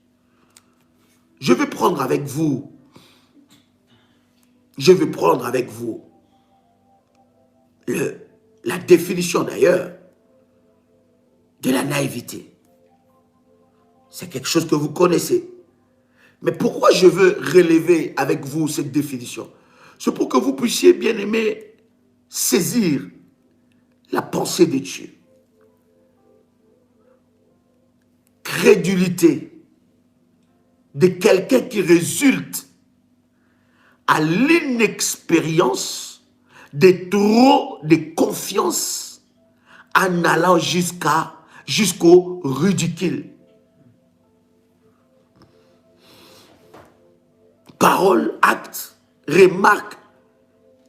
S1: Je vais prendre avec vous. Je vais prendre avec vous la définition d'ailleurs de la naïveté. C'est quelque chose que vous connaissez. Mais pourquoi je veux relever avec vous cette définition? C'est pour que vous puissiez, bien aimé, saisir la pensée de Dieu. Crédulité de quelqu'un qui résulte à l'inexpérience de trop de confiance en allant jusqu'au ridicule. Parole, acte, remarque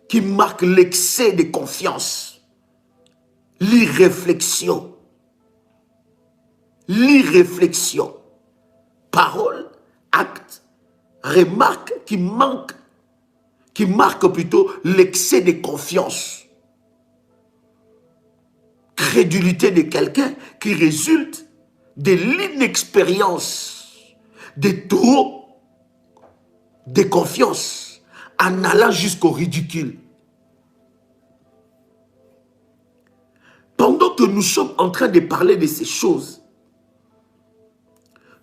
S1: qui marque l'excès de confiance, l'irréflexion. L'irréflexion. Parole, acte, remarque qui marque plutôt l'excès de confiance. Crédulité de quelqu'un qui résulte de l'inexpérience, de trop de confiance en allant jusqu'au ridicule. Pendant que nous sommes en train de parler de ces choses,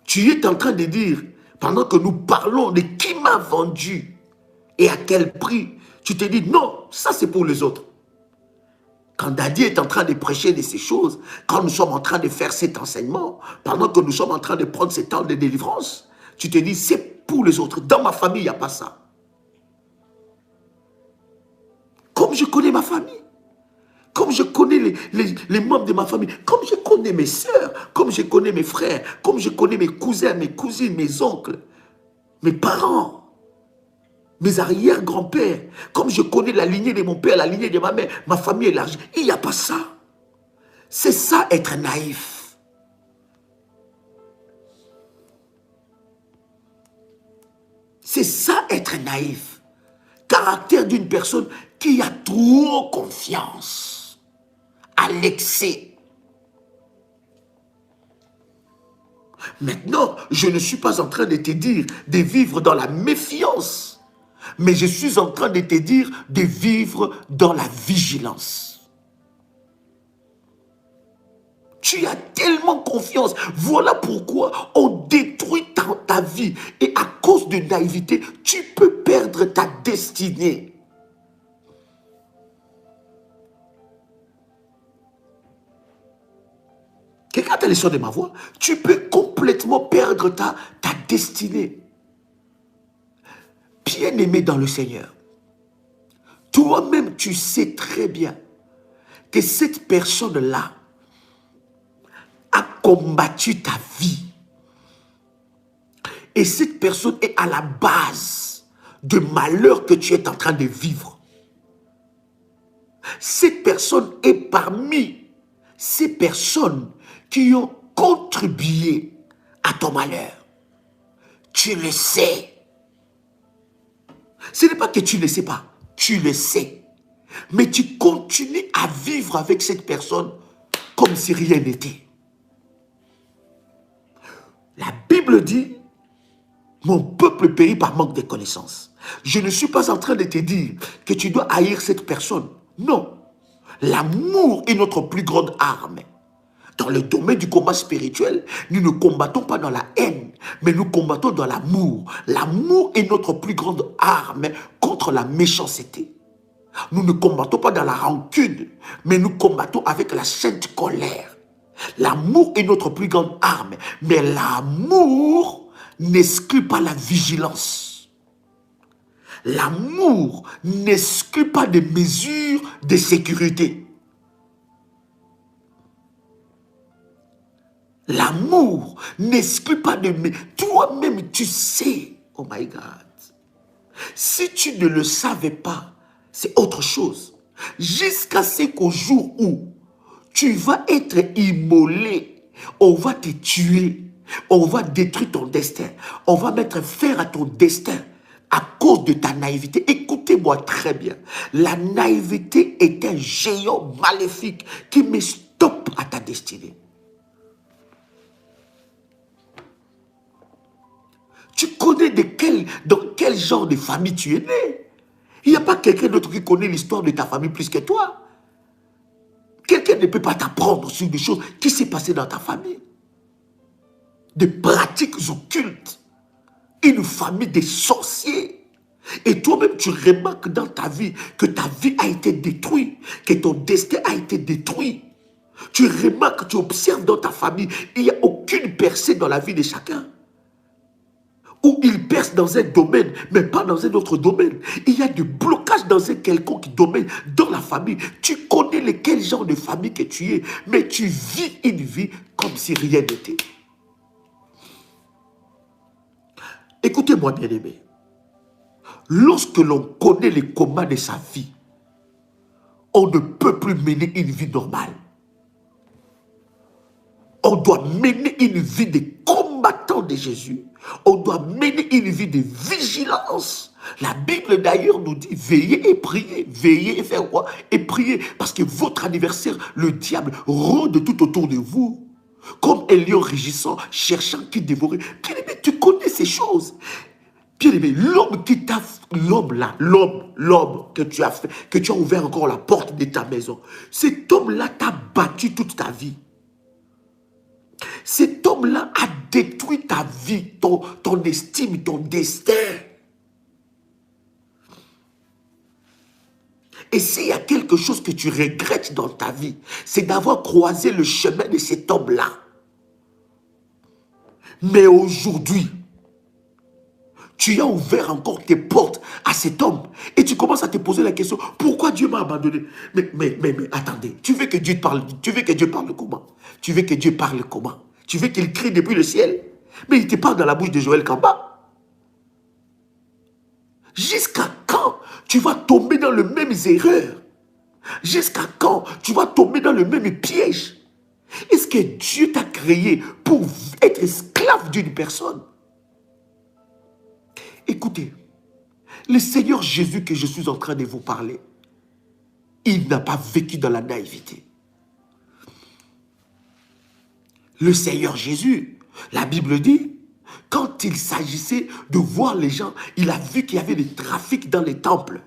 S1: tu es en train de dire, pendant que nous parlons de qui m'a vendu et à quel prix, tu te dis non, ça c'est pour les autres. Quand Daddy est en train de prêcher de ces choses, quand nous sommes en train de faire cet enseignement, pendant que nous sommes en train de prendre ce temps de délivrance, tu te dis c'est pour les autres. Dans ma famille, il n'y a pas ça. Comme je connais ma famille, comme je connais les membres de ma famille, comme je connais mes soeurs, comme je connais mes frères, comme je connais mes cousins, mes cousines, mes oncles, mes parents, mes arrière-grands-pères, comme je connais la lignée de mon père, la lignée de ma mère, ma famille élargie. Il n'y a pas ça. C'est ça être naïf. C'est ça être naïf. Caractère d'une personne qui a trop confiance à l'excès. Maintenant, je ne suis pas en train de te dire de vivre dans la méfiance, mais je suis en train de te dire de vivre dans la vigilance. Tu as tellement confiance. Voilà pourquoi on détruit ta vie. Et à cause de naïveté, tu peux perdre ta destinée. Quelqu'un a le son de ma voix? Tu peux complètement perdre ta destinée. Bien-aimé dans le Seigneur, toi-même, tu sais très bien que cette personne-là a combattu ta vie. Et cette personne est à la base de malheur que tu es en train de vivre. Cette personne est parmi ces personnes qui ont contribué à ton malheur. Tu le sais. Ce n'est pas que tu ne le sais pas, tu le sais. Mais tu continues à vivre avec cette personne comme si rien n'était. La Bible dit, mon peuple périt par manque de connaissances. Je ne suis pas en train de te dire que tu dois haïr cette personne. Non. L'amour est notre plus grande arme. Dans le domaine du combat spirituel, nous ne combattons pas dans la haine, mais nous combattons dans l'amour. L'amour est notre plus grande arme contre la méchanceté. Nous ne combattons pas dans la rancune, mais nous combattons avec la sainte colère. L'amour est notre plus grande arme, mais l'amour n'exclut pas la vigilance. L'amour n'exclut pas des mesures de sécurité. L'amour n'exclut pas de... Toi-même, tu sais. Oh my God. Si tu ne le savais pas, c'est autre chose. Jusqu'à ce qu'au jour où Tu vas être immolé. On va te tuer. On va détruire ton destin. On va mettre fin à ton destin à cause de ta naïveté. Écoutez-moi très bien. La naïveté est un géant maléfique qui met stop à ta destinée. Tu connais dans quel genre de famille tu es né. Il n'y a pas quelqu'un d'autre qui connaît l'histoire de ta famille plus que toi. Quelqu'un ne peut pas t'apprendre sur des choses qui s'est passé dans ta famille. Des pratiques occultes. Une famille de sorciers. Et toi-même, tu remarques dans ta vie que ta vie a été détruite, que ton destin a été détruit. Tu remarques, tu observes dans ta famille, il n'y a aucune percée dans la vie de chacun. Où il perce dans un domaine, mais pas dans un autre domaine. Il y a du blocage dans un quelconque domaine, dans la famille. Tu connais quel genre de famille que tu es, mais tu vis une vie comme si rien n'était. Écoutez-moi, bien-aimé. Lorsque l'on connaît les combats de sa vie, on ne peut plus mener une vie normale. On doit mener une vie de combattant de Jésus. On doit mener une vie de vigilance. La Bible d'ailleurs nous dit veillez et priez. Veillez et faire quoi? Et priez. Parce que votre adversaire, le diable, rôde tout autour de vous. Comme un lion rugissant, cherchant qui dévorer. Bien-aimé, tu connais ces choses. Bien-aimé, l'homme qui t'a... L'homme que tu as fait, que tu as ouvert encore la porte de ta maison. Cet homme-là t'a battu toute ta vie. Cet homme-là a détruit ta vie, ton estime, ton destin. Et s'il y a quelque chose que tu regrettes dans ta vie, c'est d'avoir croisé le chemin de cet homme-là. Mais aujourd'hui, tu as ouvert encore tes portes à cet homme et tu commences à te poser la question, pourquoi Dieu m'a abandonné? Mais attendez, tu veux que Dieu parle comment? Tu veux que Dieu parle comment? Tu veux qu'il crie depuis le ciel? Mais il te parle dans la bouche de Joël Kamba. Jusqu'à quand tu vas tomber dans les mêmes erreurs? Jusqu'à quand tu vas tomber dans le même piège? Est-ce que Dieu t'a créé pour être esclave d'une personne? Écoutez, le Seigneur Jésus que je suis en train de vous parler, il n'a pas vécu dans la naïveté. Le Seigneur Jésus, la Bible dit, quand il s'agissait de voir les gens, il a vu qu'il y avait des trafics dans les temples.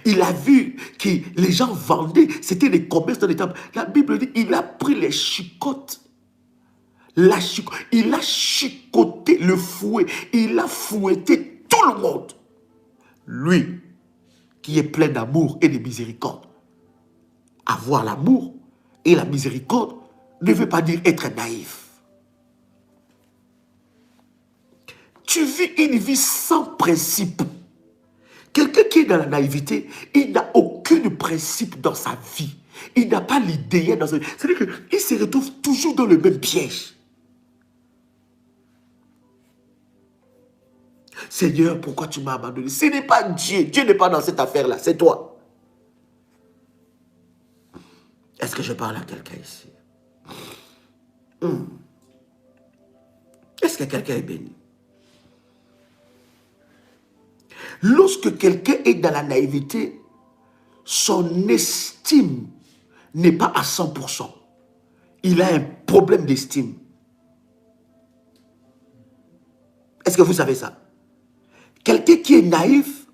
S1: Il a vu que les gens vendaient, c'était des commerces dans les temples. La Bible dit, il a pris les chicottes. Il a chicoté le fouet. Il a fouetté tout le monde. Lui, qui est plein d'amour et de miséricorde. Avoir l'amour et la miséricorde ne veut pas dire être naïf. Tu vis une vie sans principe. Quelqu'un qui est dans la naïveté, il n'a aucun principe dans sa vie. Il n'a pas l'idée dans sa vie. C'est-à-dire qu'il se retrouve toujours dans le même piège. Seigneur, pourquoi tu m'as abandonné? Ce n'est pas Dieu. Dieu n'est pas dans cette affaire-là, c'est toi. Est-ce que je parle à quelqu'un ici? Est-ce que quelqu'un est béni? Lorsque quelqu'un est dans la naïveté, son estime n'est pas à 100%. Il a un problème d'estime. Est-ce que vous savez ça? Quelqu'un qui est naïf,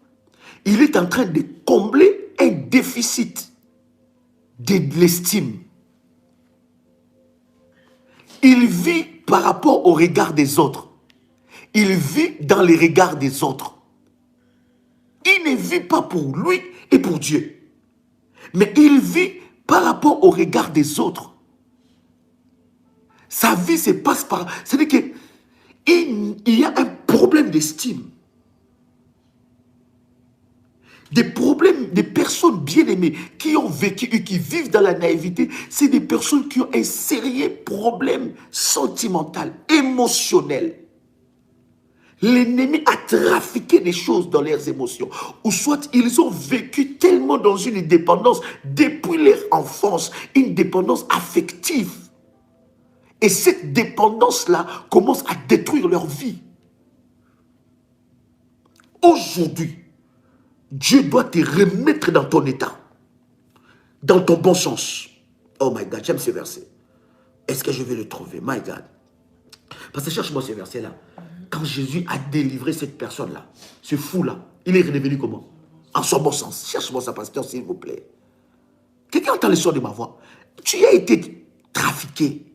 S1: il est en train de combler un déficit de l'estime. Il vit par rapport au regard des autres. Il vit dans les regards des autres. Il ne vit pas pour lui et pour Dieu. Mais il vit par rapport au regard des autres. Sa vie se passe par... C'est-à-dire qu'il y a un problème d'estime. Des problèmes, des personnes bien aimées qui ont vécu et qui vivent dans la naïveté, c'est des personnes qui ont un sérieux problème sentimental, émotionnel. L'ennemi a trafiqué des choses dans leurs émotions. Ou soit ils ont vécu tellement dans une dépendance depuis leur enfance, une dépendance affective. Et cette dépendance-là commence à détruire leur vie. Aujourd'hui, Dieu doit te remettre dans ton état, dans ton bon sens. Oh my God, j'aime ce verset. Est-ce que je vais le trouver? My God. Parce que cherche-moi ce verset-là. Quand Jésus a délivré cette personne-là, ce fou-là, il est redevenu comment? En son bon sens. Cherche-moi ça, pasteur, s'il vous plaît. Quelqu'un entend le son de ma voix? Tu as été trafiqué.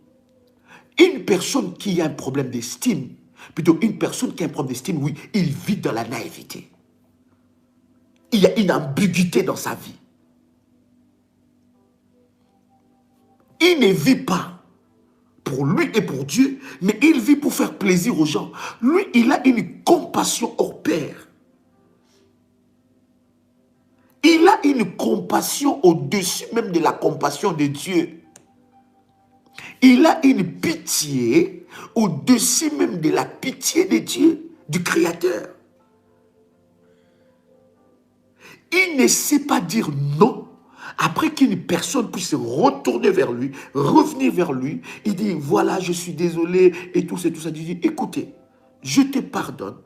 S1: Une personne qui a un problème d'estime, plutôt une personne qui a un problème d'estime, oui, il vit dans la naïveté. Il y a une ambiguïté dans sa vie. Il ne vit pas pour lui et pour Dieu, mais il vit pour faire plaisir aux gens. Lui, il a une compassion hors pair. Il a une compassion au-dessus même de la compassion de Dieu. Il a une pitié au-dessus même de la pitié de Dieu, du Créateur. Il ne sait pas dire non. Après qu'une personne puisse se retourner vers lui, revenir vers lui, il dit, voilà, je suis désolé, et tout ça, tout ça. Il dit, écoutez, je te pardonne.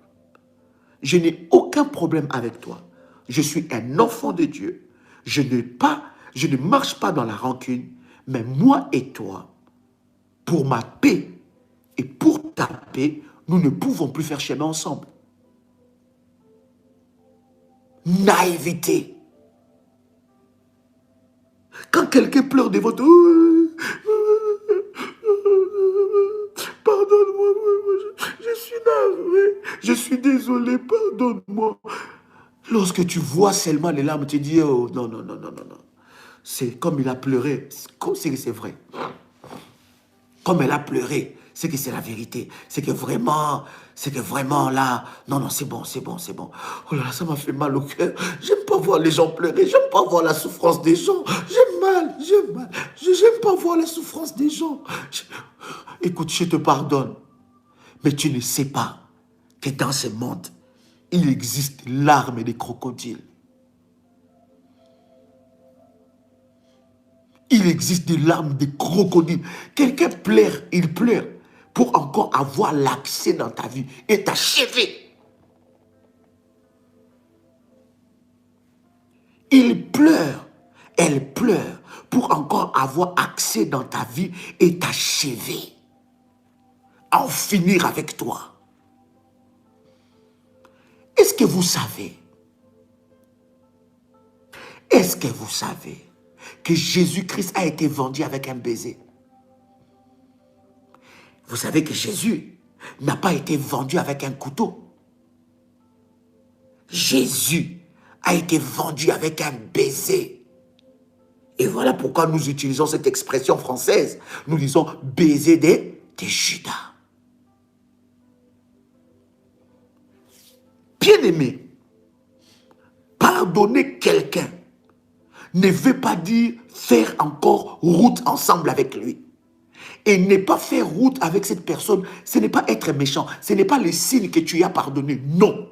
S1: Je n'ai aucun problème avec toi. Je suis un enfant de Dieu. Je ne marche pas dans la rancune, mais moi et toi, pour ma paix et pour ta paix, nous ne pouvons plus faire chemin ensemble. Naïveté. Quand quelqu'un pleure devant toi, pardonne-moi, je suis navré, je suis désolé, pardonne-moi. Lorsque tu vois seulement les larmes, tu dis, oh non, non, non, non, non, non. C'est comme il a pleuré, c'est que c'est vrai. Comme elle a pleuré, c'est que c'est la vérité. C'est que vraiment là, non, non, c'est bon, c'est bon, c'est bon. Oh là là, ça m'a fait mal au cœur. J'aime pas voir les gens pleurer, j'aime pas voir la souffrance des gens. J'aime mal. J'aime pas voir la souffrance des gens. Écoute, je te pardonne. Mais tu ne sais pas que dans ce monde, il existe larmes des crocodiles. Il existe des larmes de crocodile. Quelqu'un pleure, il pleure pour encore avoir l'accès dans ta vie et t'achever. Il pleure, elle pleure pour encore avoir accès dans ta vie et t'achever. En finir avec toi. Est-ce que vous savez? Est-ce que vous savez que Jésus-Christ a été vendu avec un baiser? Vous savez que Jésus n'a pas été vendu avec un couteau. Jésus a été vendu avec un baiser. Et voilà pourquoi nous utilisons cette expression française. Nous disons baiser de Judas. Bien-aimé, pardonner quelqu'un ne veut pas dire faire encore route ensemble avec lui. Et ne pas faire route avec cette personne, ce n'est pas être méchant. Ce n'est pas le signe que tu as pardonné. Non.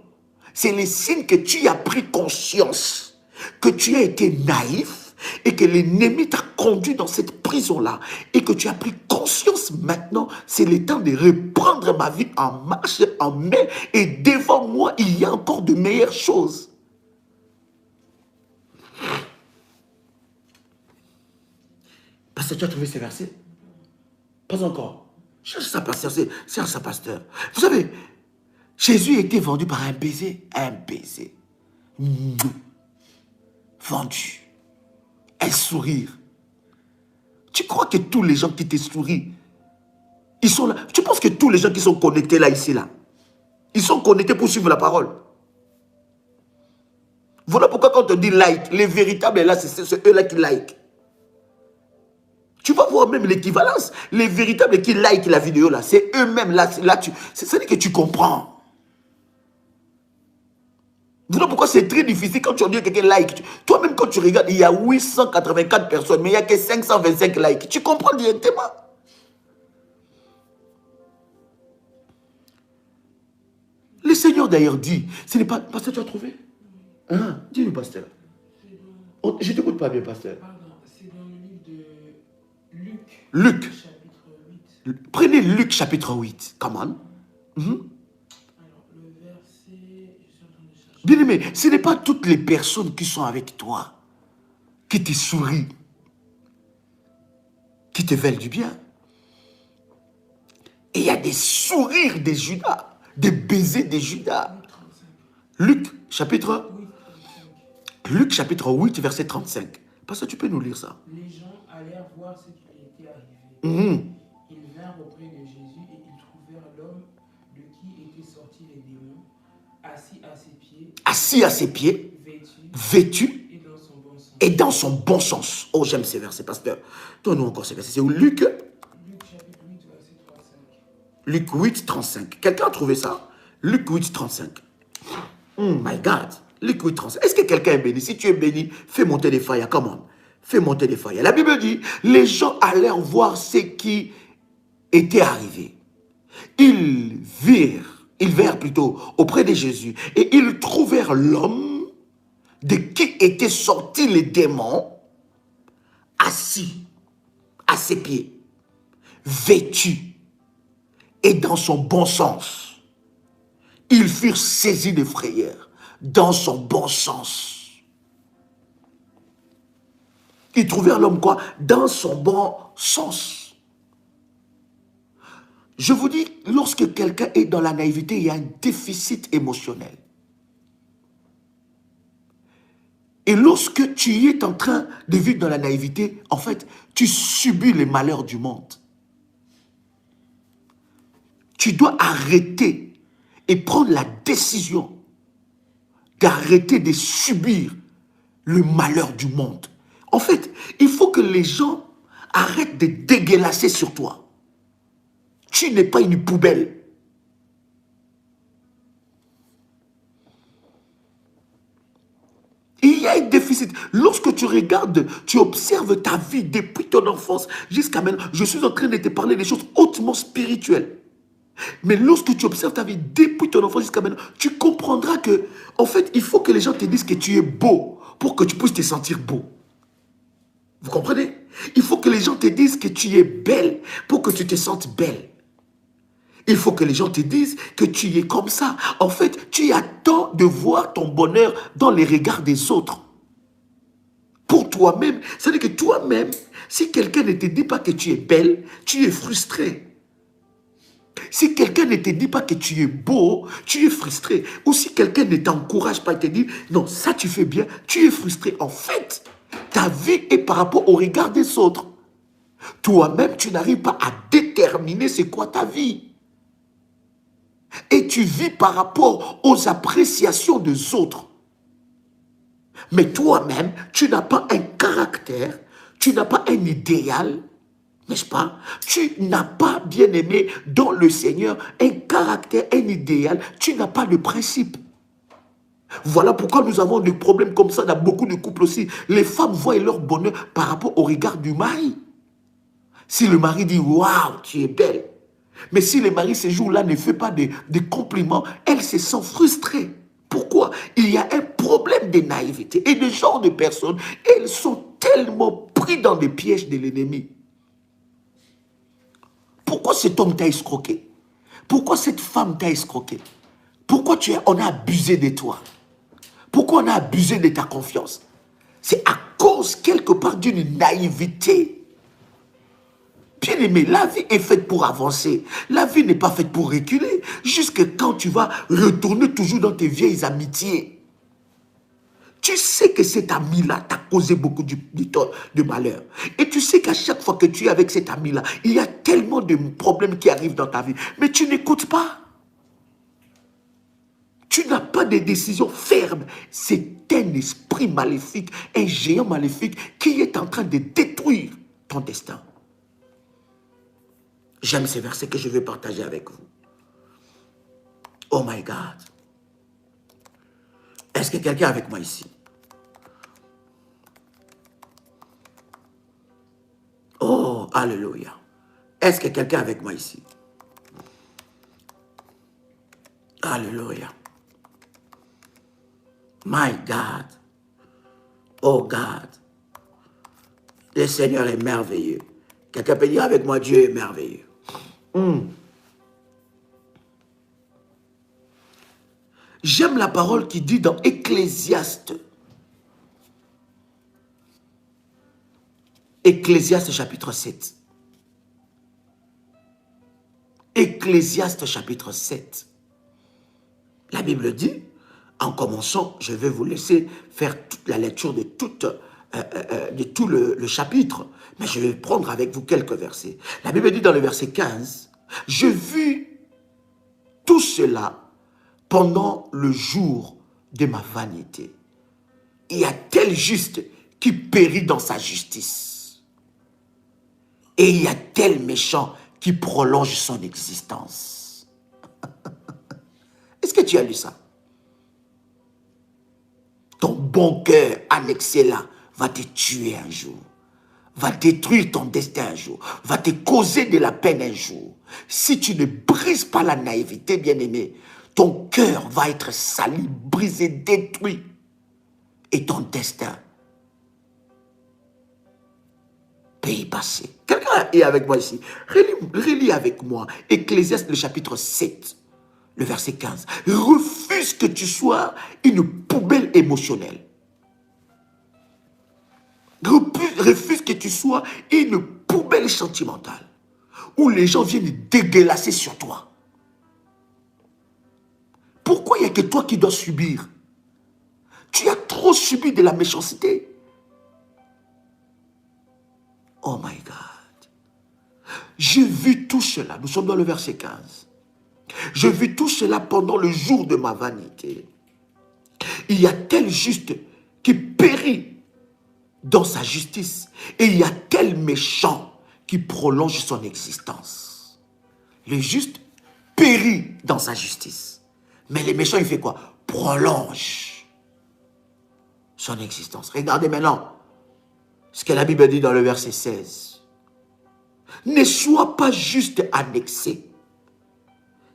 S1: C'est le signe que tu as pris conscience, que tu as été naïf et que l'ennemi t'a conduit dans cette prison-là et que tu as pris conscience maintenant, c'est le temps de reprendre ma vie en marche, en main, et devant moi, il y a encore de meilleures choses. Pasteur, tu as trouvé ces versets? Pas encore. Cherche ça, pasteur. Cherche ça, pasteur. Vous savez, Jésus a été vendu par un baiser. Un baiser. Vendu. Un sourire. Tu crois que tous les gens qui te sourient, ils sont là? Tu penses que tous les gens qui sont connectés là, ici, là, ils sont connectés pour suivre la parole? Voilà pourquoi quand on dit like, les véritables là, c'est eux là qui like. Tu vas voir même l'équivalence. Les véritables qui like la vidéo là, c'est eux-mêmes là. C'est que tu comprends. Voilà pourquoi c'est très difficile quand tu dis que quelqu'un like. Toi-même quand tu regardes, il y a 884 personnes, mais il n'y a que 525 likes. Tu comprends directement. Seigneur d'ailleurs dit, ce n'est pas... Pasteur, tu as trouvé? Hein? Dis-nous, pasteur. Je ne t'écoute pas bien, pasteur.
S2: Pardon, c'est dans le livre de Luc.
S1: Luc.
S2: Chapitre 8.
S1: Prenez Luc chapitre 8. Come on.
S2: Alors, le verset... Je suis en train de chercher.
S1: Bien aimé, ce n'est pas toutes les personnes qui sont avec toi, qui te sourient, qui te veulent du bien. Et il y a des sourires des Judas, des baisers des Judas. Luc chapitre 8, verset 35. Parce que tu peux nous lire ça.
S2: Les gens allèrent voir ce qui était arrivé. Ils vinrent auprès de Jésus et ils trouvèrent l'homme de qui étaient sortis les démons, assis à ses pieds,
S1: vêtu
S2: et dans son bon sens.
S1: Et dans son bon sens. Oh, j'aime ces versets, pasteur. Donne-nous encore ces versets. C'est où? Luc
S2: Chapitre 8, verset 35.
S1: Luc 8, 35. Quelqu'un a trouvé ça? Luc 8, 35. Oh my God. Luc 8, 35. Est-ce que quelqu'un est béni? Si tu es béni, fais monter les failles. Come on. Fais monter les failles. La Bible dit, les gens allèrent voir ce qui était arrivé. Ils vinrent plutôt auprès de Jésus et ils trouvèrent l'homme de qui étaient sortis les démons, assis à ses pieds, vêtu et dans son bon sens. Ils furent saisis de frayeur dans son bon sens. Ils trouvèrent l'homme quoi? Dans son bon sens. Je vous dis, lorsque quelqu'un est dans la naïveté, il y a un déficit émotionnel. Et lorsque tu es en train de vivre dans la naïveté, en fait, tu subis les malheurs du monde. Tu dois arrêter et prendre la décision d'arrêter de subir le malheur du monde. En fait, il faut que les gens arrêtent de dégueulasser sur toi. Tu n'es pas une poubelle. Il y a un déficit. Lorsque tu regardes, tu observes ta vie depuis ton enfance jusqu'à maintenant. Je suis en train de te parler des choses hautement spirituelles. Mais lorsque tu observes ta vie depuis ton enfance jusqu'à maintenant, tu comprendras que, en fait, il faut que les gens te disent que tu es beau pour que tu puisses te sentir beau. Vous comprenez? Il faut que les gens te disent que tu es belle pour que tu te sentes belle. Il faut que les gens te disent que tu es comme ça. En fait, tu attends de voir ton bonheur dans les regards des autres. Pour toi-même, c'est-à-dire que toi-même, si quelqu'un ne te dit pas que tu es belle, tu es frustré. Si quelqu'un ne te dit pas que tu es beau, tu es frustré. Ou si quelqu'un ne t'encourage pas et te dit, non, ça tu fais bien, tu es frustré. En fait, ta vie est par rapport au regard des autres. Toi-même, tu n'arrives pas à déterminer c'est quoi ta vie. Et tu vis par rapport aux appréciations des autres. Mais toi-même, tu n'as pas un caractère, tu n'as pas un idéal, n'est-ce pas? Tu n'as pas, bien aimé, dans le Seigneur, un caractère, un idéal, tu n'as pas de principe. Voilà pourquoi nous avons des problèmes comme ça dans beaucoup de couples aussi. Les femmes voient leur bonheur par rapport au regard du mari. Si le mari dit « Waouh, tu es belle », mais si le mari ce jour-là ne fait pas de compliments, elle se sent frustrée. Pourquoi? Il y a un problème de naïveté. Et de genre de personnes, elles sont tellement pris dans des pièges de l'ennemi. Pourquoi cet homme t'a escroqué? Pourquoi cette femme t'a escroqué? Pourquoi on a abusé de toi? Pourquoi on a abusé de ta confiance? C'est à cause quelque part d'une naïveté. Bien aimé, la vie est faite pour avancer. La vie n'est pas faite pour reculer. Jusque quand tu vas retourner toujours dans tes vieilles amitiés. Tu sais que cet ami-là t'a causé beaucoup de malheur. Et tu sais qu'à chaque fois que tu es avec cet ami-là, il y a tellement de problèmes qui arrivent dans ta vie. Mais tu n'écoutes pas. Tu n'as pas de décision ferme. C'est un esprit maléfique, un géant maléfique qui est en train de détruire ton destin. J'aime ces versets que je vais partager avec vous. Oh my God. Est-ce que quelqu'un est avec moi ici? Oh, alléluia. Est-ce que quelqu'un est avec moi ici? Alléluia. My God. Oh God. Le Seigneur est merveilleux. Quelqu'un peut dire avec moi, Dieu est merveilleux. J'aime la parole qui dit dans Ecclésiaste. Ecclésiaste chapitre 7. Ecclésiaste chapitre 7. La Bible dit, en commençant, je vais vous laisser faire toute la lecture de tout le chapitre, mais je vais prendre avec vous quelques versets. La Bible dit dans le verset 15, « Je vis tout cela pendant le jour de ma vanité. Il y a tel juste qui périt dans sa justice. Et il y a tel méchant qui prolonge son existence. » Est-ce que tu as lu ça? Ton bon cœur annexé là va te tuer un jour. Va détruire ton destin un jour. Va te causer de la peine un jour. Si tu ne brises pas la naïveté, bien-aimé, ton cœur va être sali, brisé, détruit. Et ton destin peut y passer. Quelqu'un est avec moi ici. Relis avec moi Ecclésiaste le chapitre 7. Le verset 15. Refuse que tu sois une poubelle émotionnelle. Refuse que tu sois une poubelle sentimentale. Où les gens viennent dégueulasser sur toi. Pourquoi il n'y a que toi qui dois subir? Tu as trop subi de la méchanceté. Oh my God. J'ai vu tout cela. Nous sommes dans le verset 15. Je vis tout cela pendant le jour de ma vanité. Il y a tel juste qui périt dans sa justice et il y a tel méchant qui prolonge son existence. Le juste périt dans sa justice. Mais le méchant, il fait quoi? Prolonge son existence. Regardez maintenant ce que la Bible dit dans le verset 16. Ne sois pas juste annexé.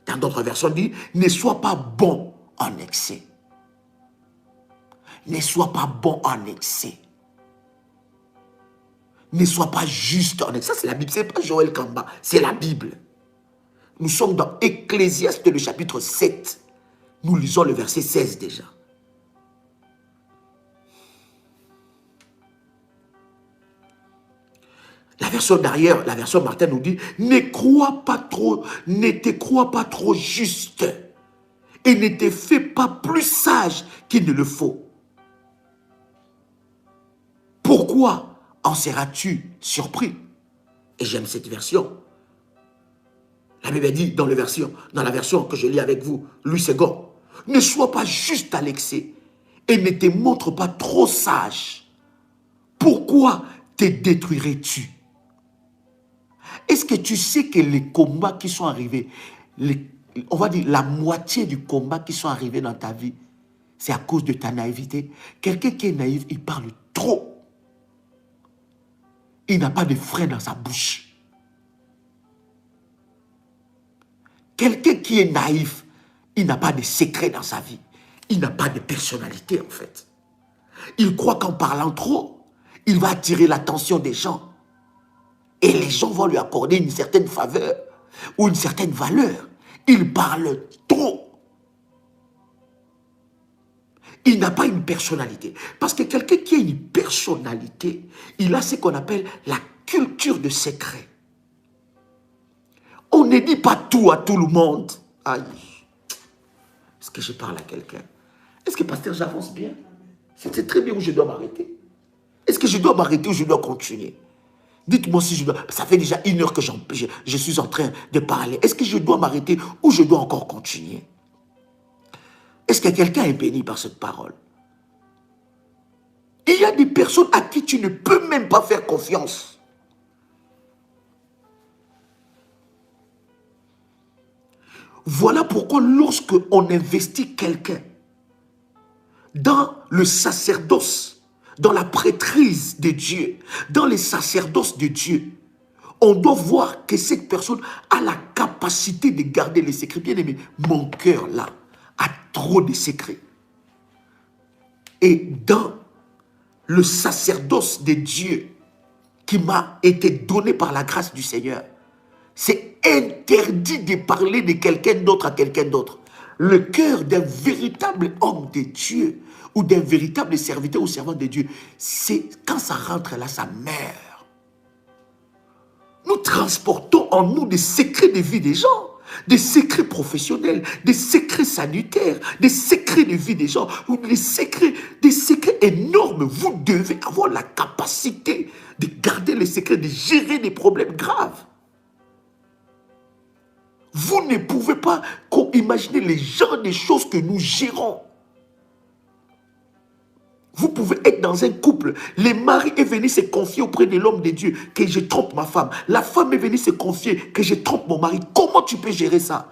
S1: Dans d'autres versions, dit, ne sois pas bon en excès. Ne sois pas bon en excès. Ne sois pas juste en excès. Ça, c'est la Bible. Ce n'est pas Joël Kamba. C'est la Bible. Nous sommes dans Ecclésiaste, le chapitre 7. Nous lisons le verset 16 déjà. La version derrière, la version Martin nous dit, ne te crois pas trop juste et ne te fais pas plus sage qu'il ne le faut. Pourquoi en seras-tu surpris? Et j'aime cette version. La Bible dit dans la version que je lis avec vous, Louis II, ne sois pas juste à l'excès et ne te montre pas trop sage. Pourquoi te détruirais-tu? Est-ce que tu sais que les combats qui sont arrivés, on va dire la moitié du combat qui sont arrivés dans ta vie, c'est à cause de ta naïveté? Quelqu'un qui est naïf, il parle trop. Il n'a pas de frein dans sa bouche. Quelqu'un qui est naïf, il n'a pas de secret dans sa vie. Il n'a pas de personnalité en fait. Il croit qu'en parlant trop, il va attirer l'attention des gens. Et les gens vont lui accorder une certaine faveur ou une certaine valeur. Il parle trop. Il n'a pas une personnalité. Parce que quelqu'un qui a une personnalité, il a ce qu'on appelle la culture de secret. On ne dit pas tout à tout le monde. Aïe. Est-ce que je parle à quelqu'un? Est-ce que pasteur, j'avance bien? C'est très bien où je dois m'arrêter. Est-ce que je dois m'arrêter ou je dois continuer? Dites-moi si je dois... Ça fait déjà 1 heure que je suis en train de parler. Est-ce que je dois m'arrêter ou je dois encore continuer? Est-ce que quelqu'un est béni par cette parole? Il y a des personnes à qui tu ne peux même pas faire confiance. Voilà pourquoi lorsque on investit quelqu'un dans le sacerdoce, dans la prêtrise de Dieu, dans les sacerdoces de Dieu, on doit voir que cette personne a la capacité de garder les secrets. Bien aimé, mon cœur là, trop de secrets. Et dans le sacerdoce de Dieu qui m'a été donné par la grâce du Seigneur, c'est interdit de parler de quelqu'un d'autre à quelqu'un d'autre. Le cœur d'un véritable homme de Dieu ou d'un véritable serviteur ou servant de Dieu, c'est quand ça rentre là, ça meurt. Nous transportons en nous des secrets de vie des gens, des secrets professionnels, des secrets sanitaires, des secrets de vie des gens, ou des secrets énormes. Vous devez avoir la capacité de garder les secrets, de gérer des problèmes graves. Vous ne pouvez pas imaginer les genres de choses que nous gérons. Vous pouvez être dans un couple. Le mari est venu se confier auprès de l'homme de Dieu que je trompe ma femme. La femme est venue se confier que je trompe mon mari. Comment tu peux gérer ça?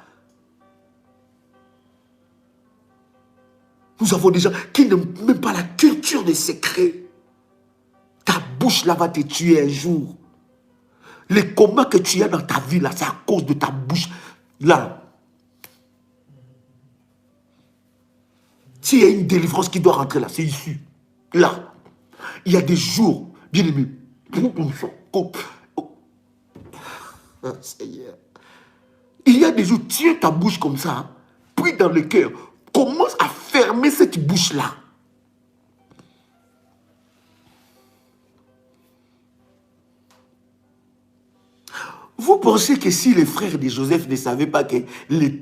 S1: Nous avons des gens qui n'ont même pas la culture des secrets. Ta bouche là va te tuer un jour. Les combats que tu as dans ta vie là, c'est à cause de ta bouche. Là, s'il y a une délivrance qui doit rentrer là, c'est ici. Là, il y a des jours, bien aimé. Seigneur. Il y a des jours, tiens ta bouche comme ça, puis dans le cœur, commence à fermer cette bouche-là. Vous pensez que si les frères de Joseph ne savaient pas que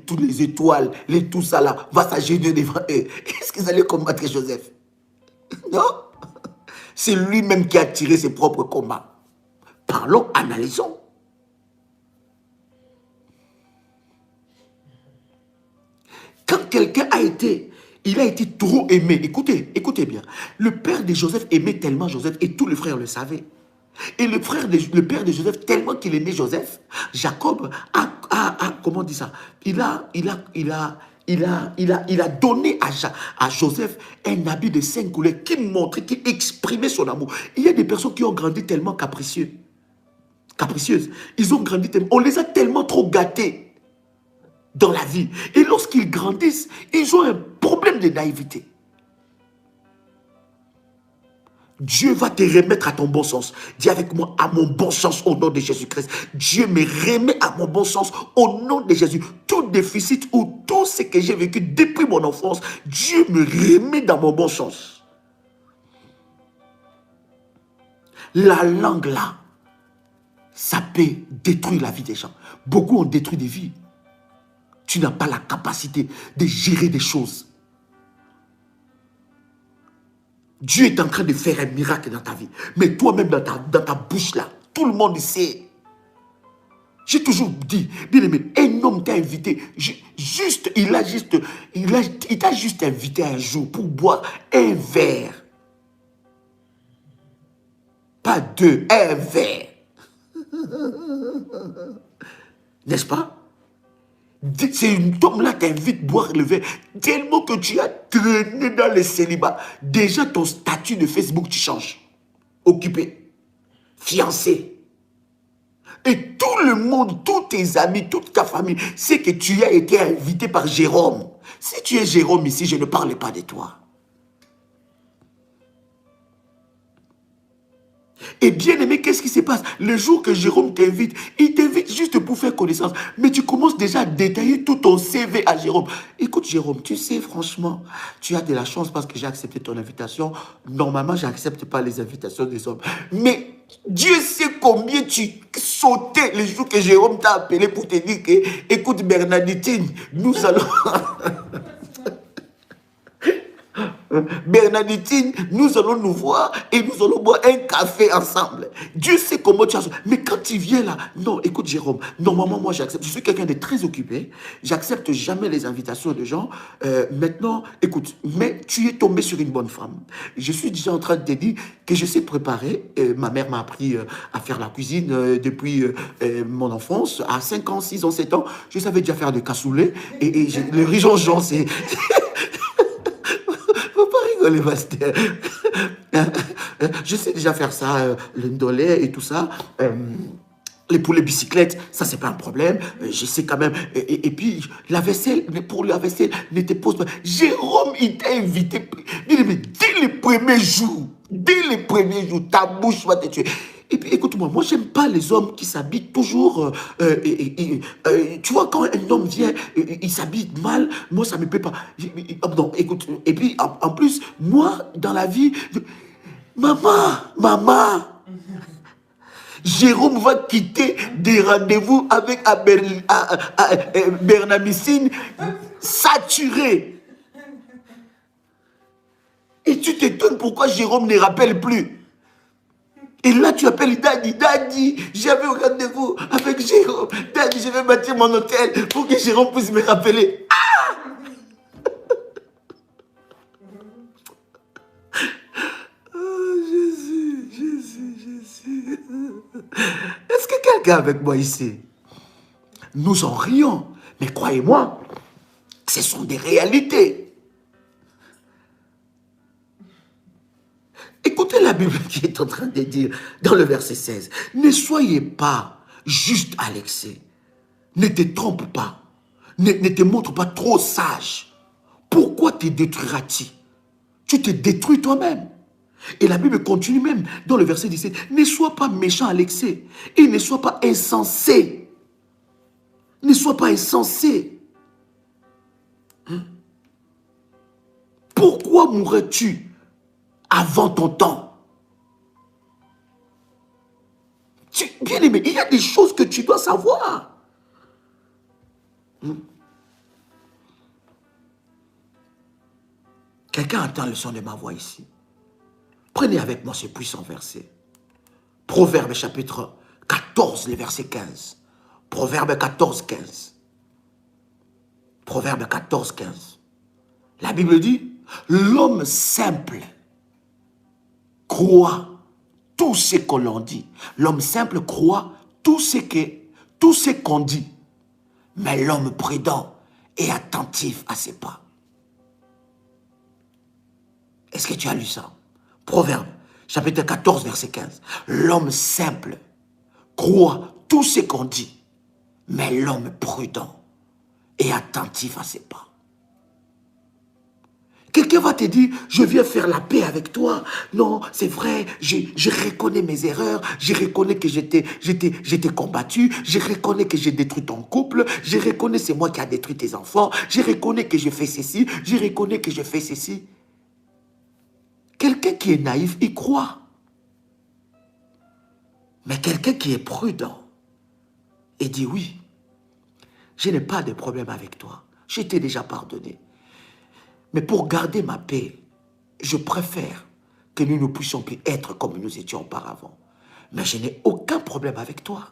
S1: toutes les étoiles, tout ça là, va s'agiter devant eux, est-ce qu'ils allaient combattre Joseph? Non. C'est lui-même qui a tiré ses propres combats. Parlons, analysons. Quand quelqu'un il a été trop aimé, écoutez bien, le père de Joseph aimait tellement Joseph et tous les frères le savaient. Et le père de Joseph, tellement qu'il aimait Joseph, Jacob comment on dit ça? Il a donné à Joseph un habit de 5 couleurs qui montrait, qui exprimait son amour. Il y a des personnes qui ont grandi tellement capricieuses. Ils ont grandi tellement, on les a tellement trop gâtés dans la vie. Et lorsqu'ils grandissent, ils ont un problème de naïveté. Dieu va te remettre à ton bon sens. Dis avec moi, à mon bon sens au nom de Jésus-Christ. Dieu me remet à mon bon sens au nom de Jésus. Tout déficit ou tout ce que j'ai vécu depuis mon enfance, Dieu me remet dans mon bon sens. La langue là, ça peut détruire la vie des gens. Beaucoup ont détruit des vies. Tu n'as pas la capacité de gérer des choses. Dieu est en train de faire un miracle dans ta vie. Mais toi-même, dans ta bouche là, tout le monde sait. J'ai toujours dit, bien aimé, un homme t'a invité, il t'a juste invité un jour pour boire un verre. Pas deux, un verre. N'est-ce pas? C'est une homme-là t'invite à boire le verre tellement que tu as traîné dans le célibat. Déjà, ton statut de Facebook, tu changes. Occupé, fiancé. Et tout le monde, tous tes amis, toute ta famille, sait que tu as été invité par Jérôme. Si tu es Jérôme ici, je ne parle pas de toi. Et bien aimé, qu'est-ce qui se passe? Le jour que Jérôme t'invite, il t'invite juste pour faire connaissance. Mais tu commences déjà à détailler tout ton CV à Jérôme. Écoute Jérôme, tu sais franchement, tu as de la chance parce que j'ai accepté ton invitation. Normalement, je n'accepte pas les invitations des hommes. Mais Dieu sait combien tu sautais le jour que Jérôme t'a appelé pour te dire que, écoute Bernadette, nous allons... Bernadette, nous allons nous voir et nous allons boire un café ensemble. Dieu sait comment tu as... Mais quand tu viens là, non, écoute Jérôme, normalement moi j'accepte. Je suis quelqu'un de très occupé. J'accepte jamais les invitations de gens. Maintenant, écoute, mais tu es tombé sur une bonne femme. Je suis déjà en train de te dire que je sais préparer. Ma mère m'a appris à faire la cuisine depuis mon enfance. À 5 ans, 6 ans, 7 ans, je savais déjà faire de cassoulet. Et le riz Jean, c'est... Les masters. Je sais déjà faire ça, le ndolé et tout ça. Pour les bicyclettes, ça, c'est pas un problème. Je sais quand même. Et puis, la vaisselle, pour la vaisselle, ne te pose pas. Jérôme, il t'a invité. Mais dès les premiers jours, ta bouche va te tuer. Et puis, écoute-moi, moi, j'aime pas les hommes qui s'habillent toujours. Tu vois, quand un homme vient, il s'habille mal, moi, ça me plaît pas. Non, écoute, et puis, en plus, moi, dans la vie, maman, Jérôme va quitter des rendez-vous avec Bernamicine saturé. Et tu t'étonnes pourquoi Jérôme ne rappelle plus. Et là, tu appelles Daddy, j'avais un rendez-vous avec Jérôme. Daddy, je vais bâtir mon hôtel pour que Jérôme puisse me rappeler. Ah! Oh, Jésus. Est-ce que quelqu'un avec moi ici? Nous en rions, mais croyez-moi, ce sont des réalités. Écoutez la Bible qui est en train de dire dans le verset 16. Ne soyez pas juste à l'excès. Ne te trompe pas. Ne te montre pas trop sage. Pourquoi te détruiras-tu? Tu te détruis toi-même. Et la Bible continue même dans le verset 17. Ne sois pas méchant à l'excès. Et ne sois pas insensé. Ne sois pas insensé. Hein? Pourquoi mourrais-tu avant ton temps? Bien aimé, il y a des choses que tu dois savoir. Quelqu'un entend le son de ma voix ici. Prenez avec moi ce puissant verset. Proverbe chapitre 14, le verset 15. Proverbe 14, 15. Proverbe 14, 15. La Bible dit, l'homme simple croit tout ce que l'on dit. L'homme simple croit tout ce qu'on dit. Mais l'homme prudent est attentif à ses pas. Est-ce que tu as lu ça? Proverbe, chapitre 14, verset 15. L'homme simple croit tout ce qu'on dit. Mais l'homme prudent est attentif à ses pas. Quelqu'un va te dire, je viens faire la paix avec toi. Non, c'est vrai, je reconnais mes erreurs, je reconnais que j'étais combattu, je reconnais que j'ai détruit ton couple, je reconnais que c'est moi qui ai détruit tes enfants, je reconnais que j'ai fait ceci, je reconnais que j'ai fait ceci. Quelqu'un qui est naïf, il croit. Mais quelqu'un qui est prudent, il dit oui, je n'ai pas de problème avec toi, je t'ai déjà pardonné. Mais pour garder ma paix, je préfère que nous ne puissions plus être comme nous étions auparavant. Mais je n'ai aucun problème avec toi.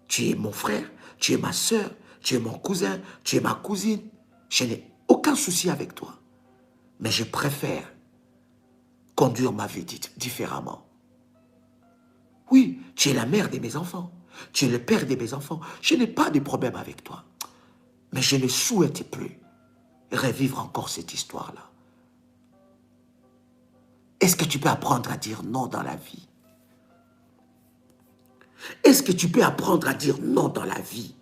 S1: Tu es mon frère, tu es ma soeur, tu es mon cousin, tu es ma cousine. Je n'ai aucun souci avec toi. Mais je préfère conduire ma vie différemment. Oui, tu es la mère de mes enfants. Tu es le père de mes enfants. Je n'ai pas de problème avec toi. Mais je ne souhaite plus revivre encore cette histoire-là. Est-ce que tu peux apprendre à dire non dans la vie? Est-ce que tu peux apprendre à dire non dans la vie?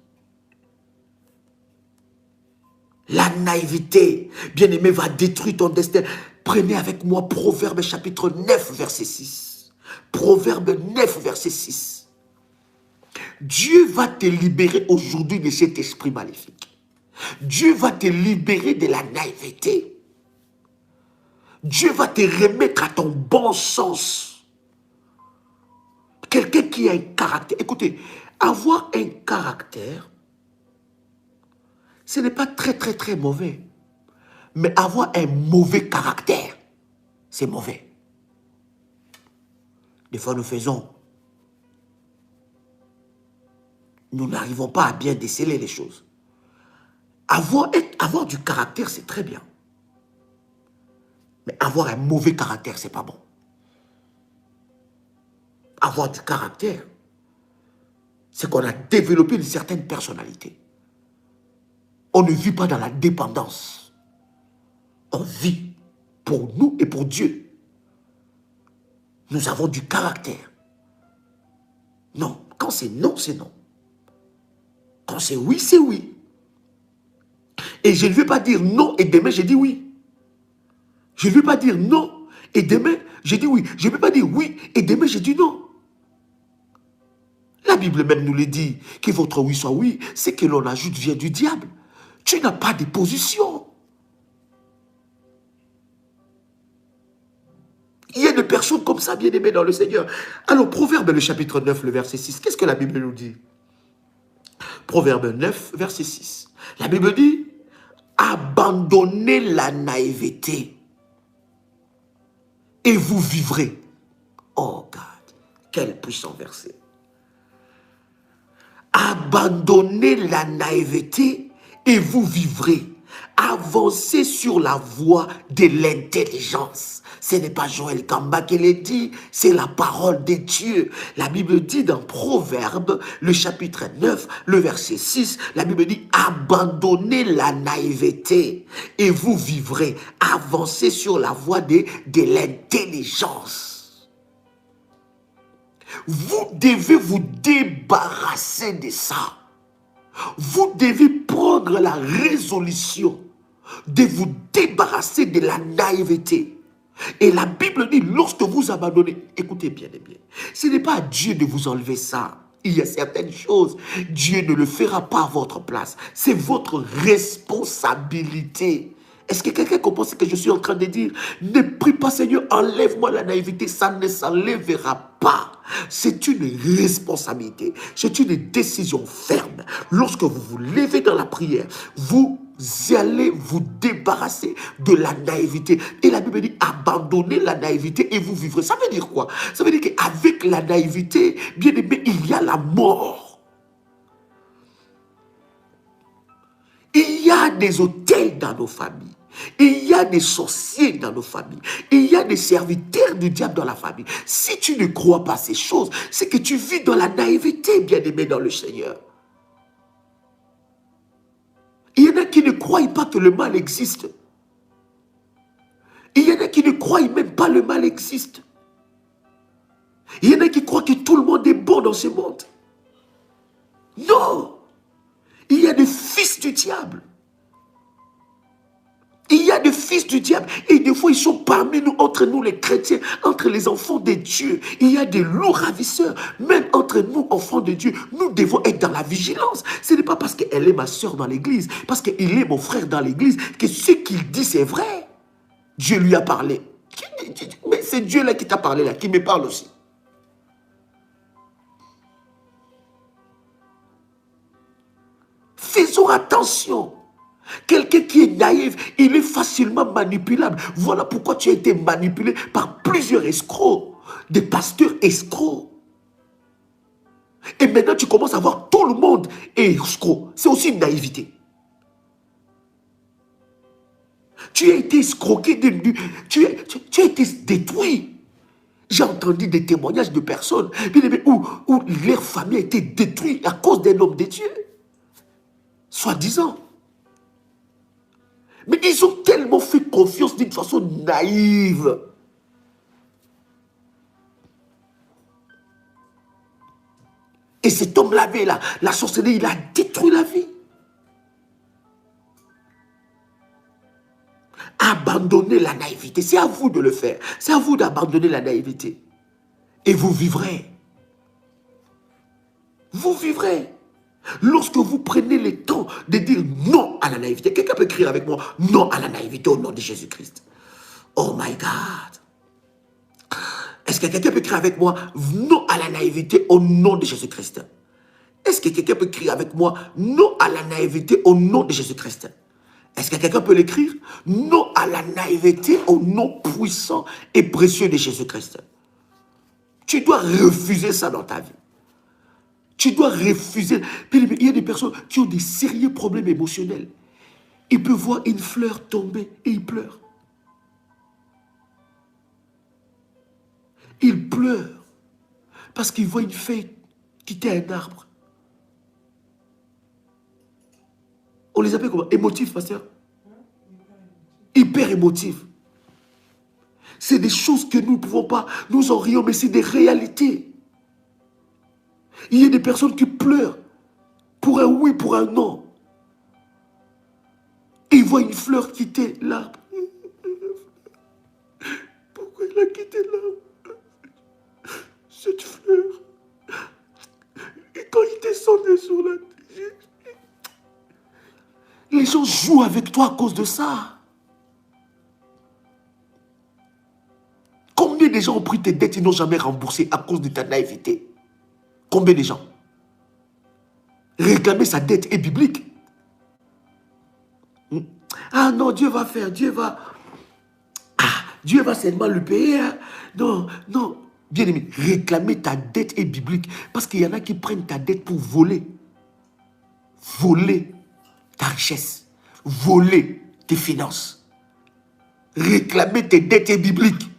S1: La naïveté, bien-aimé, va détruire ton destin. Prenez avec moi Proverbe chapitre 9, verset 6. Proverbe 9, verset 6. Dieu va te libérer aujourd'hui de cet esprit maléfique. Dieu va te libérer de la naïveté. Dieu va te remettre à ton bon sens. Quelqu'un qui a un caractère. Écoutez, avoir un caractère, ce n'est pas très mauvais. Mais avoir un mauvais caractère, c'est mauvais. Des fois, nous n'arrivons pas à bien déceler les choses. Avoir du caractère, c'est très bien. Mais avoir un mauvais caractère, c'est pas bon. Avoir du caractère, c'est qu'on a développé une certaine personnalité. On ne vit pas dans la dépendance. On vit pour nous et pour Dieu. Nous avons du caractère. Non, Quand c'est non, c'est non. Quand c'est oui, c'est oui. Et je ne veux pas dire non et demain, je dis oui. Je ne veux pas dire non et demain, je dis oui. Je ne veux pas dire oui et demain, je dis non. La Bible même nous le dit, que votre oui soit oui, ce que l'on ajoute vient du diable. Tu n'as pas de position. Il y a des personnes comme ça, bien aimées dans le Seigneur. Alors, Proverbe, le chapitre 9, le verset 6, qu'est-ce que la Bible nous dit? Proverbe 9, verset 6. La Bible dit, abandonnez la naïveté et vous vivrez. Oh, God, quel puissant verset. Abandonnez la naïveté et vous vivrez. Avancez sur la voie de l'intelligence. Ce n'est pas Joël Kamba qui l'a dit, c'est la parole de Dieu. La Bible dit dans Proverbe, le chapitre 9, le verset 6, la Bible dit, abandonnez la naïveté et vous vivrez. Avancez sur la voie de l'intelligence. Vous devez vous débarrasser de ça. Vous devez prendre la résolution de vous débarrasser de la naïveté. Et la Bible dit, lorsque vous abandonnez, écoutez bien et bien, ce n'est pas à Dieu de vous enlever ça. Il y a certaines choses, Dieu ne le fera pas à votre place. C'est votre responsabilité. Est-ce que quelqu'un comprend ce que je suis en train de dire? Ne prie pas, Seigneur, enlève-moi la naïveté. Ça ne s'enlèvera pas. C'est une responsabilité. C'est une décision ferme. Lorsque vous vous levez dans la prière, vous allez vous débarrasser de la naïveté. Et la Bible dit, abandonnez la naïveté et vous vivrez. Ça veut dire quoi? Ça veut dire qu'avec la naïveté, bien aimé, il y a la mort. Il y a des autels dans nos familles. Il y a des sorciers dans nos familles. Il y a des serviteurs du diable dans la famille. Si tu ne crois pas ces choses, c'est que tu vis dans la naïveté, bien-aimé dans le Seigneur. Il y en a qui ne croient pas que le mal existe. Il y en a qui ne croient même pas que le mal existe. Il y en a qui croient que tout le monde est bon dans ce monde. Non! Il y a des fils du diable. Il y a des fils du diable. Et des fois, ils sont parmi nous, entre nous les chrétiens, entre les enfants de Dieu. Il y a des loups ravisseurs. Même entre nous, enfants de Dieu, nous devons être dans la vigilance. Ce n'est pas parce qu'elle est ma soeur dans l'église, parce qu'il est mon frère dans l'église, que ce qu'il dit, c'est vrai. Dieu lui a parlé. Mais c'est Dieu là qui t'a parlé, là, qui me parle aussi. Faisons attention. Quelqu'un qui est naïf, il est facilement manipulable. Voilà pourquoi tu as été manipulé par plusieurs escrocs, des pasteurs escrocs. Et maintenant, tu commences à voir tout le monde est escroc. C'est aussi une naïveté. Tu as été escroqué, tu as été détruit. J'ai entendu des témoignages de personnes où leur famille a été détruite à cause d'un homme de Dieu. Soi-disant. Mais ils ont tellement fait confiance d'une façon naïve. Et cet homme-là, la sorcellerie, il a détruit la vie. Abandonnez la naïveté. C'est à vous de le faire. C'est à vous d'abandonner la naïveté. Et vous vivrez. Vous vivrez. Lorsque vous prenez le temps de dire non à la naïveté. Quelqu'un peut écrire avec moi non à la naïveté au nom de Jésus-Christ. Oh my God. Est-ce que quelqu'un peut écrire avec moi non à la naïveté au nom de Jésus-Christ? Est-ce que quelqu'un peut écrire avec moi non à la naïveté au nom de Jésus-Christ? Est-ce que quelqu'un peut l'écrire? Non à la naïveté au nom puissant et précieux de Jésus-Christ. Tu dois refuser ça dans ta vie. Tu dois refuser. Il y a des personnes qui ont des sérieux problèmes émotionnels. Ils peuvent voir une fleur tomber et ils pleurent. Ils pleurent parce qu'ils voient une feuille quitter un arbre. On les appelle comment? Émotifs, pasteur? Hyper émotifs. C'est des choses que nous ne pouvons pas, nous en rions, mais c'est des réalités. Il y a des personnes qui pleurent pour un oui, pour un non. Ils voient une fleur quitter l'arbre. Pourquoi il a quitté l'arbre? Cette fleur. Et quand il descendait sur la terre, les gens jouent avec toi à cause de ça. Combien de gens ont pris tes dettes et n'ont jamais remboursé à cause de ta naïveté? Combien de gens? Réclamer sa dette est biblique. Ah non, Dieu va faire, Dieu va seulement le payer. Hein. Non, non. Bien aimé, réclamer ta dette est biblique. Parce qu'il y en a qui prennent ta dette pour voler. Voler ta richesse. Voler tes finances. Réclamer tes dettes est biblique.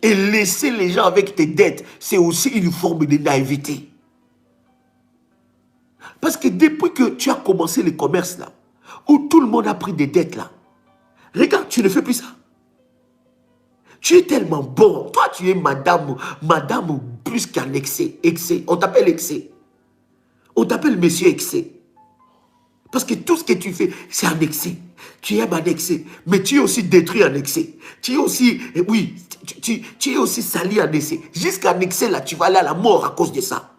S1: Et laisser les gens avec tes dettes, c'est aussi une forme de naïveté. Parce que depuis que tu as commencé le commerce là, où tout le monde a pris des dettes là, regarde, tu ne fais plus ça. Tu es tellement bon. Toi, tu es madame plus qu'un excès. On t'appelle excès. On t'appelle monsieur excès. Parce que tout ce que tu fais, c'est un excès. Tu aimes un excès, mais tu es aussi détruit en excès. Tu es aussi, oui, tu es aussi sali en excès. Jusqu'à un excès là, tu vas aller à la mort à cause de ça.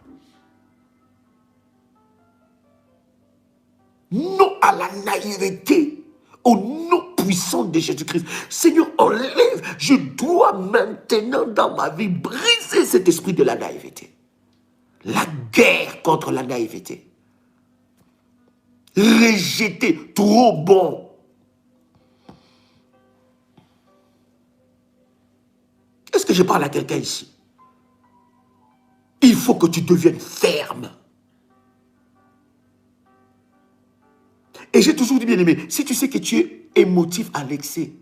S1: Non à la naïveté. Au nom puissant de Jésus-Christ. Seigneur, enlève. Je dois maintenant dans ma vie briser cet esprit de la naïveté. La guerre contre la naïveté. Rejeter, trop bon. Est-ce que je parle à quelqu'un ici? Il faut que tu deviennes ferme. Et j'ai toujours dit, bien aimé, si tu sais que tu es émotif à l'excès,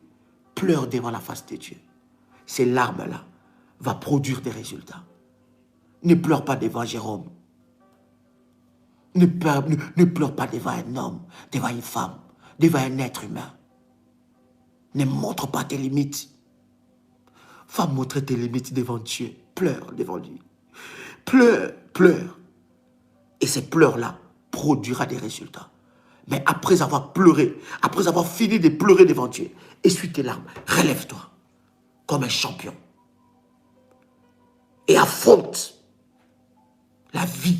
S1: pleure devant la face de Dieu. Ces larmes-là vont produire des résultats. Ne pleure pas devant Jérôme. Ne pleure pas devant un homme, devant une femme, devant un être humain. Ne montre pas tes limites. Va montrer tes limites devant Dieu. Pleure devant lui. Pleure, pleure. Et ces pleurs-là produira des résultats. Mais après avoir pleuré, après avoir fini de pleurer devant Dieu, essuie tes larmes, relève-toi comme un champion. Et affronte la vie.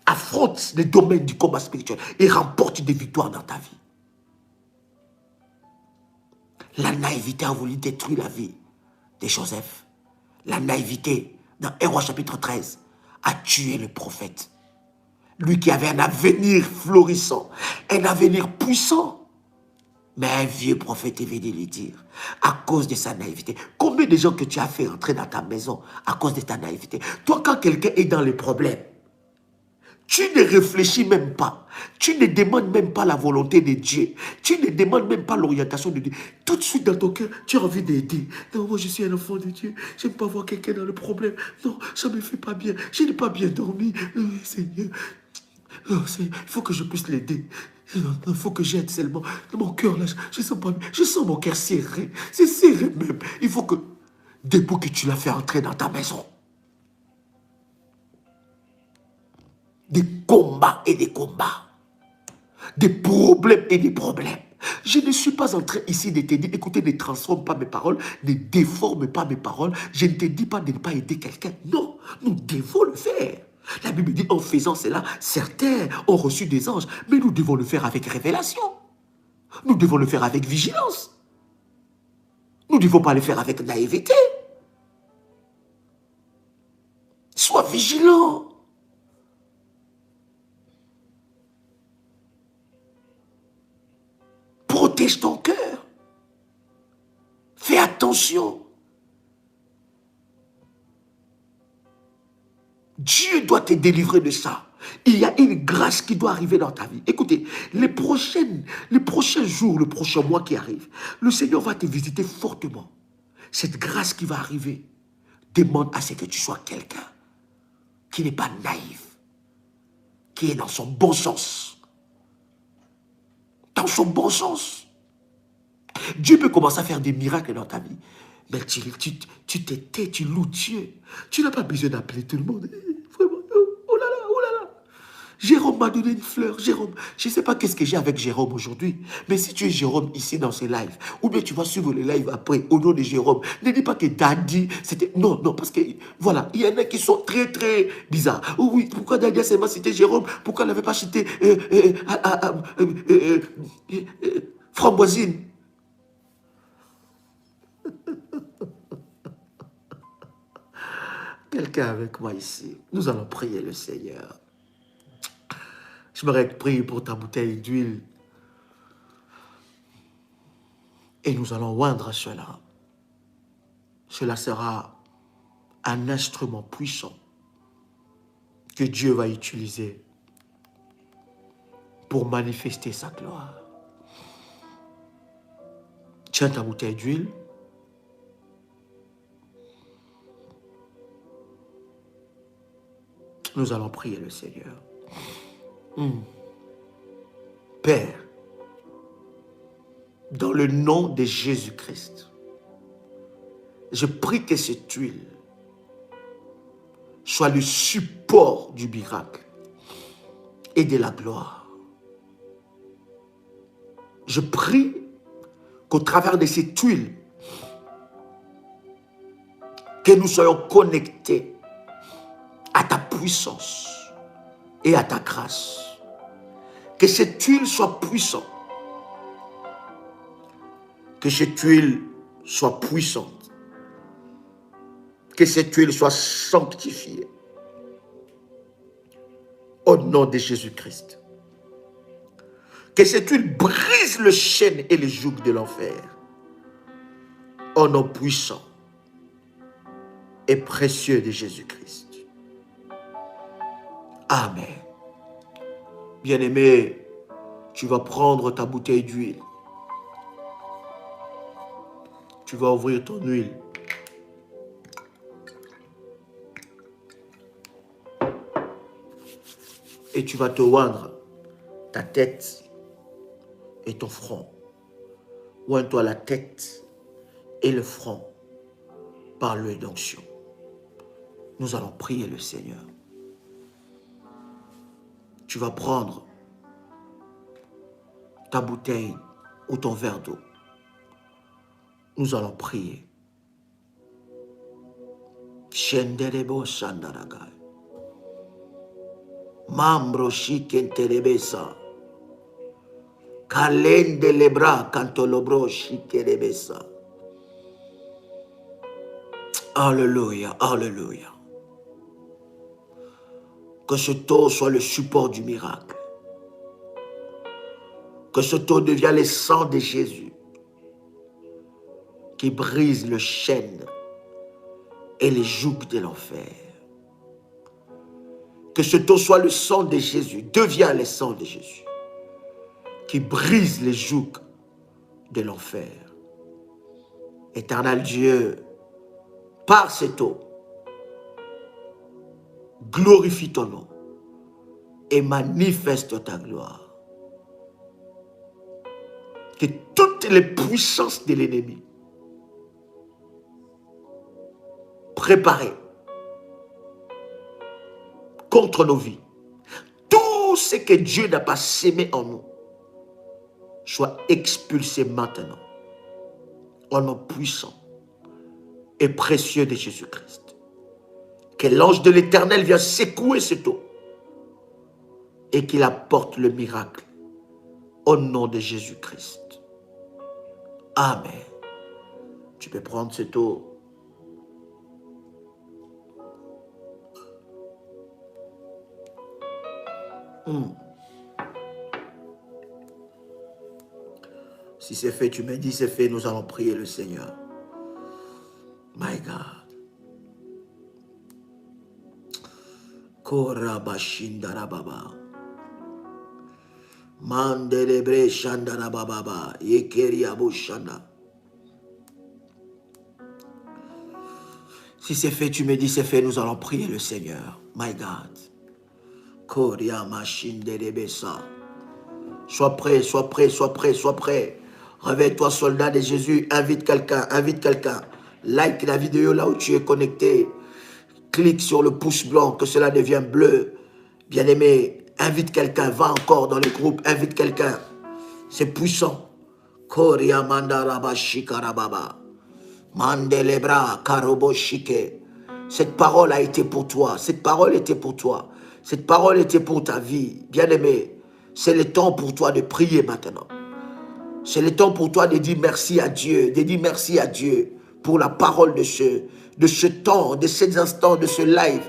S1: Affronte les domaines du combat spirituel et remporte des victoires dans ta vie. La naïveté a voulu détruire la vie de Joseph. La naïveté, dans 1 Roi chapitre 13, a tué le prophète. Lui qui avait un avenir florissant, un avenir puissant. Mais un vieux prophète est venu lui dire, à cause de sa naïveté, combien de gens que tu as fait entrer dans ta maison à cause de ta naïveté? Toi, quand quelqu'un est dans les problèmes, tu ne réfléchis même pas. Tu ne demandes même pas la volonté de Dieu. Tu ne demandes même pas l'orientation de Dieu. Tout de suite dans ton cœur, tu as envie d'aider. Non, moi je suis un enfant de Dieu. Je n'aime pas voir quelqu'un dans le problème. Non, ça ne me fait pas bien. Je n'ai pas bien dormi. Seigneur, il faut que je puisse l'aider. Il faut que j'aide seulement. Dans mon cœur, là, je sens pas bien. Je sens mon cœur serré. C'est serré même. Il faut que, depuis que tu l'as fait entrer dans ta maison, des combats et des combats, des problèmes et des problèmes. Je ne suis pas en train ici de te dire, écoutez, ne transforme pas mes paroles, ne déforme pas mes paroles. Je ne te dis pas de ne pas aider quelqu'un. Non, nous devons le faire. La Bible dit, en faisant cela, certains ont reçu des anges, mais nous devons le faire avec révélation. Nous devons le faire avec vigilance. Nous ne devons pas le faire avec naïveté. Sois vigilant. Protège ton cœur. Fais attention. Dieu doit te délivrer de ça. Il y a une grâce qui doit arriver dans ta vie. Écoutez, les prochains jours, le prochain mois qui arrive, le Seigneur va te visiter fortement. Cette grâce qui va arriver demande à ce que tu sois quelqu'un qui n'est pas naïf, qui est dans son bon sens. Dans son bon sens. Dieu peut commencer à faire des miracles dans ta vie. Mais tu t'étais, tu loues Dieu. Tu n'as pas besoin d'appeler tout le monde. Vraiment, oh là là, oh là là. Jérôme m'a donné une fleur. Jérôme, je ne sais pas qu'est-ce que j'ai avec Jérôme aujourd'hui. Mais si tu es Jérôme ici dans ces lives, ou bien tu vas suivre les lives après au nom de Jérôme, ne dis pas que Daddy, c'était... Non, non, parce que, voilà, il y en a qui sont très, très bizarres. Oh oui, pourquoi Daddy a seulement cité Jérôme? Pourquoi elle n'avait pas cité Framboisine? Quelqu'un avec moi ici. Nous allons prier le Seigneur. Je m'aurais prié pour ta bouteille d'huile. Et nous allons oindre cela. Cela sera un instrument puissant que Dieu va utiliser pour manifester sa gloire. Tiens ta bouteille d'huile. Nous allons prier le Seigneur. Père, dans le nom de Jésus-Christ, je prie que cette huile soit le support du miracle et de la gloire. Je prie qu'au travers de cette huile, que nous soyons connectés à ta puissance et à ta grâce. Que cette huile soit puissante. Que cette huile soit puissante. Que cette huile soit sanctifiée. Au nom de Jésus-Christ. Que cette huile brise le chêne et les jougs de l'enfer. Au nom puissant et précieux de Jésus-Christ. Amen. Bien-aimé, tu vas prendre ta bouteille d'huile. Tu vas ouvrir ton huile. Et tu vas te oindre ta tête et ton front. Oins-toi la tête et le front par l'huile d'onction. Nous allons prier le Seigneur. Tu vas prendre ta bouteille ou ton verre d'eau. Nous allons prier. Shenderebo Sandaragai. Mambro Shikenterebesa. Kalende lebra Kantolobro Shikerebesa. Alléluia, alléluia. Que ce taux soit le support du miracle. Que ce taux devienne le sang de Jésus qui brise le chêne et les jougs de l'enfer. Que ce taux soit le sang de Jésus, devient le sang de Jésus qui brise les jougs de l'enfer. Éternel Dieu, par cette eau, glorifie ton nom et manifeste ta gloire. Que toutes les puissances de l'ennemi préparées contre nos vies, tout ce que Dieu n'a pas sémé en nous, soit expulsé maintenant, au nom puissant et précieux de Jésus-Christ. Que l'ange de l'Éternel vienne secouer cette eau et qu'il apporte le miracle au nom de Jésus-Christ. Amen. Tu peux prendre cette eau. Si c'est fait, tu me dis c'est fait, nous allons prier le Seigneur. My God. Korabashindarababa. Mandelebre Shandarababa. Yekeriabushanda. Si c'est fait, tu me dis c'est fait, nous allons prier le Seigneur. My God. Koriamashindelebesa. Sois prêt, sois prêt, sois prêt, sois prêt. Réveille-toi, soldat de Jésus. Invite quelqu'un, invite quelqu'un. Like la vidéo là où tu es connecté. Clique sur le pouce blanc, que cela devienne bleu. Bien-aimé, invite quelqu'un, va encore dans le groupe, invite quelqu'un. C'est puissant. Koria mandaraba shikarababa. Mandelebra karobo shike. Cette parole a été pour toi. Cette parole était pour toi. Cette parole était pour ta vie. Bien-aimé, c'est le temps pour toi de prier maintenant. C'est le temps pour toi de dire merci à Dieu. De dire merci à Dieu pour la parole de ce temps, de ces instants, de ce live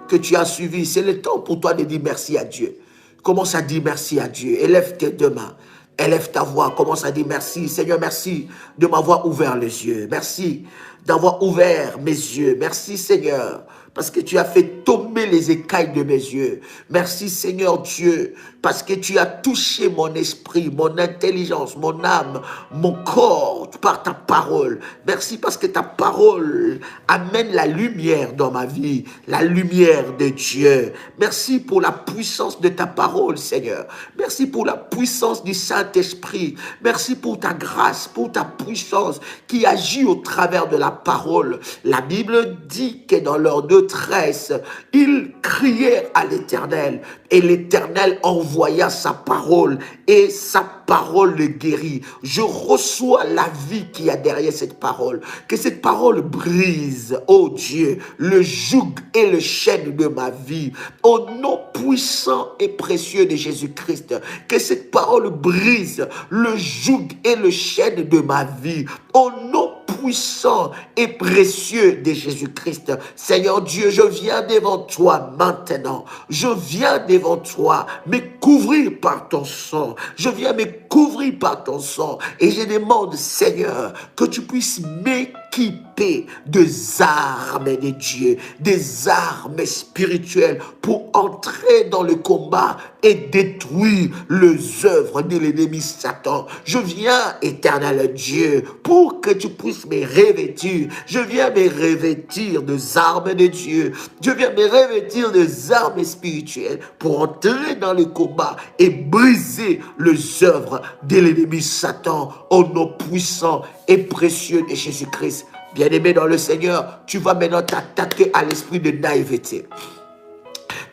S1: que tu as suivi. C'est le temps pour toi de dire merci à Dieu. Commence à dire merci à Dieu. Élève tes deux mains. Élève ta voix. Commence à dire merci. Seigneur, merci de m'avoir ouvert les yeux. Merci d'avoir ouvert mes yeux. Merci Seigneur, parce que tu as fait tomber les écailles de mes yeux. Merci Seigneur Dieu, parce que tu as touché mon esprit, mon intelligence, mon âme, mon corps par ta parole. Merci parce que ta parole amène la lumière dans ma vie, la lumière de Dieu. Merci pour la puissance de ta parole Seigneur. Merci pour la puissance du Saint-Esprit. Merci pour ta grâce, pour ta puissance qui agit au travers de la parole. La Bible dit que dans leur détresse, ils crièrent à l'Éternel et l'Éternel envoya sa parole et sa parole le guérit. Je reçois la vie qui a derrière cette parole. Que cette parole brise, oh Dieu, le joug et le chêne de ma vie. Au nom puissant et précieux de Jésus-Christ, que cette parole brise le joug et le chêne de ma vie. Au nom puissant et précieux de Jésus-Christ. Seigneur Dieu, je viens devant toi maintenant. Je viens devant toi me couvrir par ton sang. Je viens me couvrir par ton sang. Et je demande, Seigneur, que tu puisses m'équiper des armes de Dieu, des armes spirituelles pour entrer dans le combat et détruire les œuvres de l'ennemi Satan. Je viens, éternel Dieu, pour que tu puisses me revêtir. Je viens me revêtir des armes de Dieu. Je viens me revêtir des armes spirituelles pour entrer dans le combat et briser les œuvres de l'ennemi Satan au nom puissant et précieux de Jésus-Christ. Bien-aimé dans le Seigneur, tu vas maintenant t'attaquer à l'esprit de naïveté.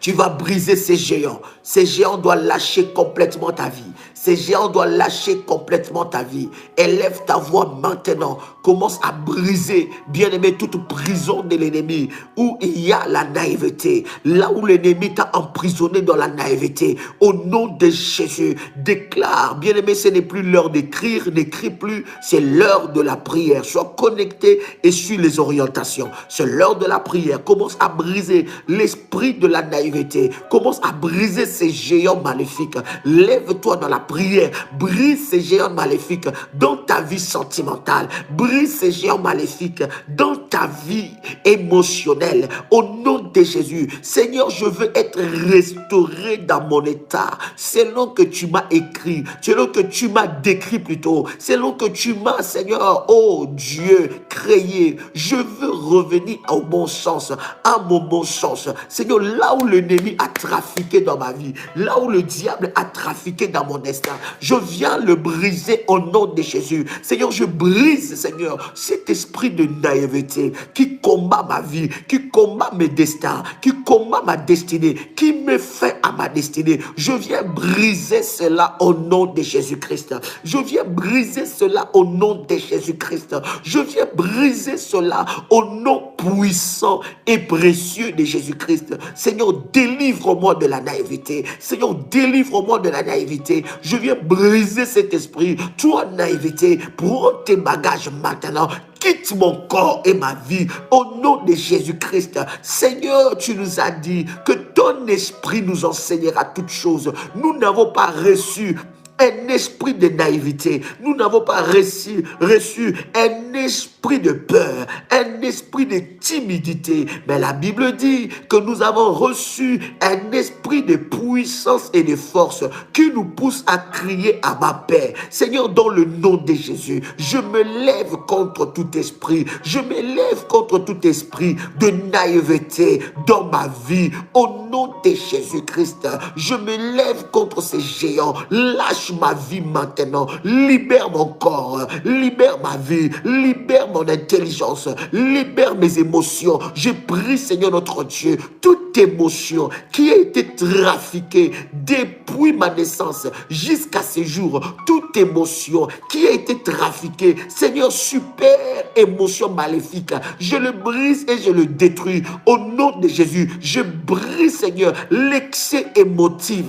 S1: Tu vas briser ces géants. Ces géants doivent lâcher complètement ta vie. Ces géants doivent lâcher complètement ta vie. Élève ta voix maintenant. Commence à briser, bien-aimé, toute prison de l'ennemi où il y a la naïveté. Là où l'ennemi t'a emprisonné dans la naïveté. Au nom de Jésus, déclare, bien-aimé, ce n'est plus l'heure d'écrire, n'écris plus, c'est l'heure de la prière. Sois connecté et suis les orientations. C'est l'heure de la prière. Commence à briser l'esprit de la naïveté. Commence à briser ces géants maléfiques. Lève-toi dans la prière. Brise ces géants maléfiques dans ta vie sentimentale. Brise ces géants maléfiques dans ta vie émotionnelle. Au nom de Jésus, Seigneur, je veux être restauré dans mon état. Selon que tu m'as écrit, selon que tu m'as décrit plutôt, selon que tu m'as, Seigneur, oh Dieu, créé. Je veux revenir au bon sens, à mon bon sens. Seigneur, là où l'ennemi a trafiqué dans ma vie, là où le diable a trafiqué dans mon destin, je viens le briser au nom de Jésus. Seigneur, je brise, Seigneur, cet esprit de naïveté qui combat ma vie, qui combat mes destins, qui combat ma destinée, qui me fait à ma destinée. Je viens briser cela au nom de Jésus-Christ. Je viens briser cela au nom de Jésus-Christ. Je viens briser cela au nom puissant et précieux de Jésus-Christ. Seigneur, délivre-moi de la naïveté. Seigneur, délivre-moi de la naïveté. Je viens briser cet esprit. Toi, naïveté, prends tes bagages maintenant. Quitte mon corps et ma vie au nom de Jésus-Christ. Seigneur, tu nous as dit que ton esprit nous enseignera toutes choses. Nous n'avons pas reçu un esprit de naïveté. Nous n'avons pas reçu un esprit de peur, un esprit de timidité. Mais la Bible dit que nous avons reçu un esprit de puissance et de force qui nous pousse à crier à ma paix. Seigneur, dans le nom de Jésus, je me lève contre tout esprit. Je me lève contre tout esprit de naïveté dans ma vie. Au nom de Jésus-Christ, je me lève contre ces géants. Lâche lâche ma vie maintenant, libère mon corps, libère ma vie, libère mon intelligence, libère mes émotions. Je prie, Seigneur notre Dieu, toute émotion qui a été trafiquée depuis ma naissance jusqu'à ce jour, toute émotion qui a été trafiquée, Seigneur, super émotion maléfique, je le brise et je le détruis au nom de Jésus. Je brise, Seigneur, l'excès émotif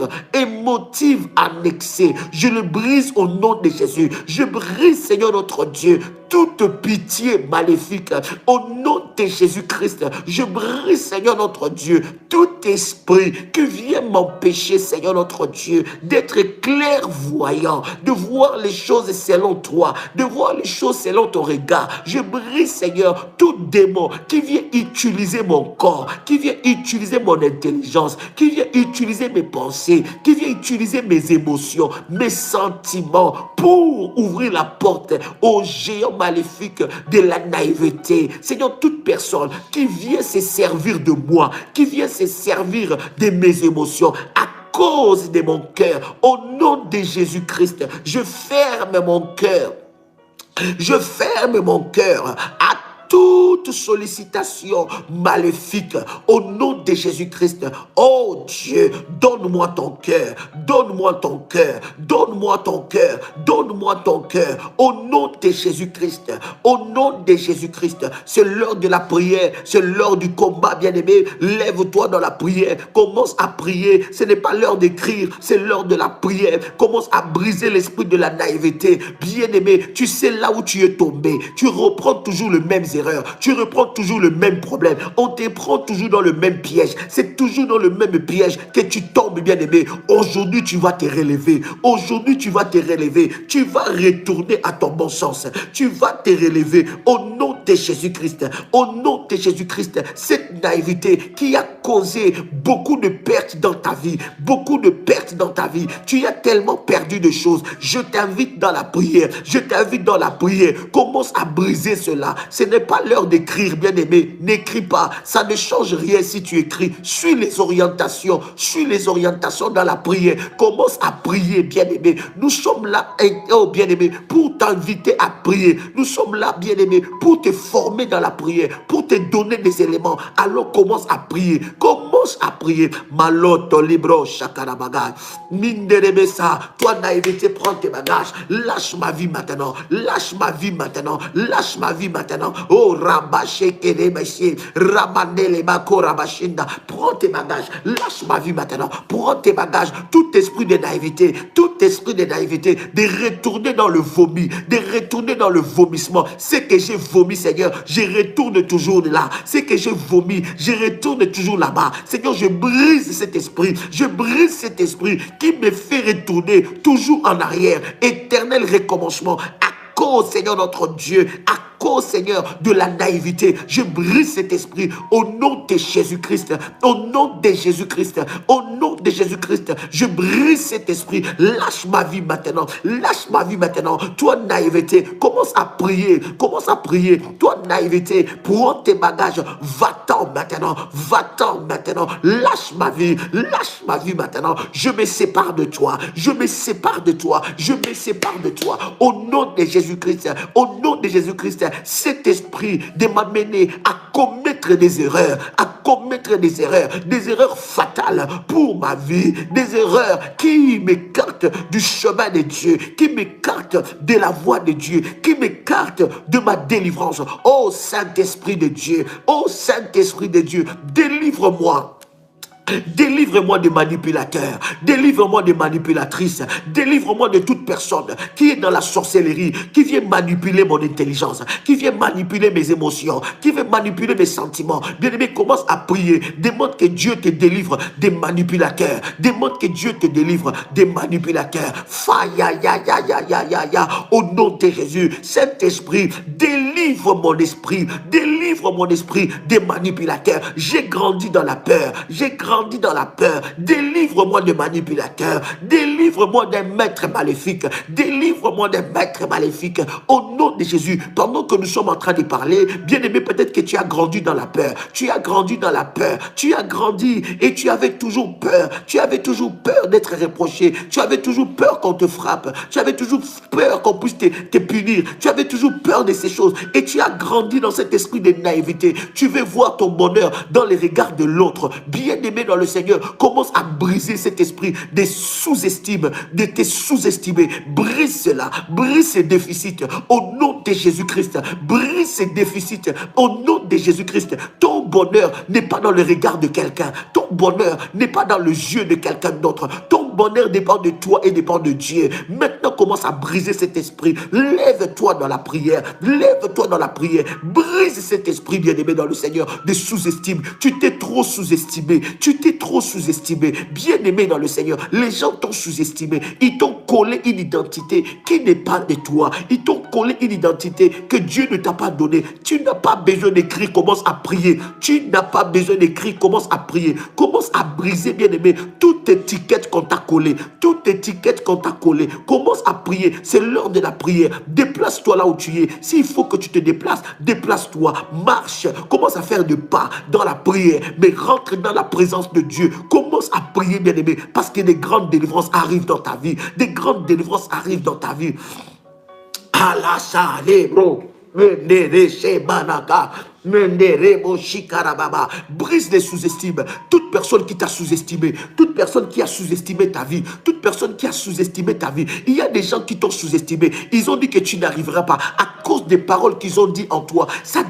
S1: annexé. Je le brise au nom de Jésus. Je brise, Seigneur notre Dieu, toute pitié maléfique au nom de Jésus-Christ. Je brise, Seigneur notre Dieu, tout esprit qui vient m'empêcher, Seigneur notre Dieu, d'être clairvoyant, de voir les choses selon toi, de voir les choses selon ton regard. Je brise, Seigneur, tout démon qui vient utiliser mon corps, qui vient utiliser mon intelligence, qui vient utiliser mes pensées, qui vient utiliser mes émotions, mes sentiments pour ouvrir la porte aux géants maléfiques de la naïveté. Seigneur, toute personne qui vient se servir de moi, qui vient se servir de mes émotions, à cause de mon cœur, au nom de Jésus-Christ, je ferme mon cœur. Je ferme mon cœur à toute sollicitation maléfique au nom de Jésus-Christ. Oh Dieu, donne-moi ton cœur, donne-moi ton cœur, donne-moi ton cœur, donne-moi ton cœur au nom de Jésus-Christ, au nom de Jésus-Christ. C'est l'heure de la prière, c'est l'heure du combat, bien-aimé. Lève-toi dans la prière, commence à prier. Ce n'est pas l'heure d'écrire, c'est l'heure de la prière. Commence à briser l'esprit de la naïveté. Bien-aimé, tu sais là où tu es tombé, tu reprends toujours le même erreur. Tu reprends toujours le même problème. On te prend toujours dans le même piège. C'est toujours dans le même piège que tu tombes, bien-aimé. Aujourd'hui, tu vas te relever. Aujourd'hui, tu vas te relever. Tu vas retourner à ton bon sens. Tu vas te relever au nom de Jésus-Christ. Au nom de Jésus-Christ. Cette naïveté qui a causé beaucoup de pertes dans ta vie. Beaucoup de pertes dans ta vie. Tu as tellement perdu de choses. Je t'invite dans la prière. Je t'invite dans la prière. Commence à briser cela. Ce n'est pas l'heure d'écrire, bien-aimé. N'écris pas. Ça ne change rien si tu écris. Suis les orientations. Suis les orientations dans la prière. Commence à prier, bien-aimé. Nous sommes là, oh, bien-aimé, pour t'inviter à prier. Nous sommes là, bien-aimé, pour te former dans la prière, pour te donner des éléments. Alors commence à prier. Commence à prier. Maloto libro shakarabaga. Minderebesa. Toi, naïveté, prends tes bagages. Lâche ma vie maintenant. Lâche ma vie maintenant. Lâche ma vie maintenant. Oh, Rabaché, Kerebaché, Ramanele, Bako, Rabashinda. Prends tes bagages. Lâche ma vie maintenant. Prends tes bagages. Tout esprit de naïveté, de retourner dans le vomi, de retourner dans le vomissement. Ce que j'ai vomi, Seigneur, je retourne toujours là. Ce que j'ai vomi, je retourne toujours là-bas. Seigneur, je brise cet esprit. Je brise cet esprit qui me fait retourner toujours en arrière. Éternel recommencement. À cause, Seigneur notre Dieu, à cause, Seigneur, de la naïveté, je brise cet esprit au nom de Jésus-Christ, au nom de Jésus-Christ, au nom de Jésus-Christ, je brise cet esprit. Lâche ma vie maintenant, lâche ma vie maintenant. Toi, naïveté, commence à prier, toi, naïveté, prends tes bagages, va-t'en maintenant, lâche ma vie maintenant. Je me sépare de toi, au nom de Jésus-Christ, au nom de Jésus-Christ. Cet esprit de m'amener à commettre des erreurs, des erreurs fatales pour ma vie, des erreurs qui m'écartent du chemin de Dieu, qui m'écartent de la voie de Dieu, qui m'écartent de ma délivrance. Oh Saint-Esprit de Dieu, délivre-moi. Délivre-moi des manipulateurs, délivre-moi des manipulatrices, délivre-moi de toute personne qui est dans la sorcellerie, qui vient manipuler mon intelligence, qui vient manipuler mes émotions, qui vient manipuler mes sentiments. Bien-aimé, commence à prier, demande que Dieu te délivre des manipulateurs, demande que Dieu te délivre des manipulateurs. Au nom de Jésus, Saint-Esprit, délivre mon esprit, délivre Délivre mon esprit des manipulateurs. J'ai grandi dans la peur. J'ai grandi dans la peur. Délivre-moi des manipulateurs. Délivre-moi des maîtres maléfiques. Délivre-moi des maîtres maléfiques. Au nom de Jésus, pendant que nous sommes en train de parler, bien-aimé, peut-être que tu as grandi dans la peur. Tu as grandi dans la peur. Tu as grandi et tu avais toujours peur. Tu avais toujours peur d'être reproché. Tu avais toujours peur qu'on te frappe. Tu avais toujours peur qu'on puisse te punir. Tu avais toujours peur de ces choses. Et tu as grandi dans cet esprit de naïveté. Tu veux voir ton bonheur dans les regards de l'autre. Bien-aimé dans le Seigneur, commence à briser cet esprit de sous-estime, de te sous-estimer. Brise cela. Brise ces déficits. Au nom de Jésus-Christ. Brise ces déficits. Au nom de Jésus-Christ. Ton bonheur n'est pas dans le regard de quelqu'un. Ton bonheur n'est pas dans les yeux de quelqu'un d'autre. Ton bonheur dépend de toi et dépend de Dieu. Maintenant, commence à briser cet esprit. Lève-toi dans la prière. Lève-toi dans la prière. Brise cet esprit, bien-aimé dans le Seigneur, de sous-estime. Tu t'es trop sous-estimé. Tu t'es trop sous-estimé. Bien-aimé dans le Seigneur, les gens t'ont sous-estimé. Ils t'ont collé une identité qui n'est pas de toi. Ils t'ont collé une identité que Dieu ne t'a pas donnée. Tu n'as pas besoin d'écrire, commence à prier. Tu n'as pas besoin d'écrire, commence à prier. Commence à briser, bien-aimé, toute étiquette qu'on t'a collée. Toute étiquette qu'on t'a collée. Commence à prier. C'est l'heure de la prière. Déplace-toi là où tu es. S'il faut que tu te déplaces, déplace-toi. Marche. Commence à faire des pas dans la prière. Mais rentre dans la présence de Dieu. Commence à prier, bien-aimé, parce que des grandes délivrances arrivent dans ta vie. Des grandes délivrances arrivent dans ta vie. Bro. Brise les sous-estimes. Toute personne qui t'a sous-estimé, toute personne qui a sous-estimé ta vie, toute personne qui a sous-estimé ta vie. Il y a des gens qui t'ont sous-estimé. Ils ont dit que tu n'arriveras pas à cause des paroles qu'ils ont dit en toi. Ça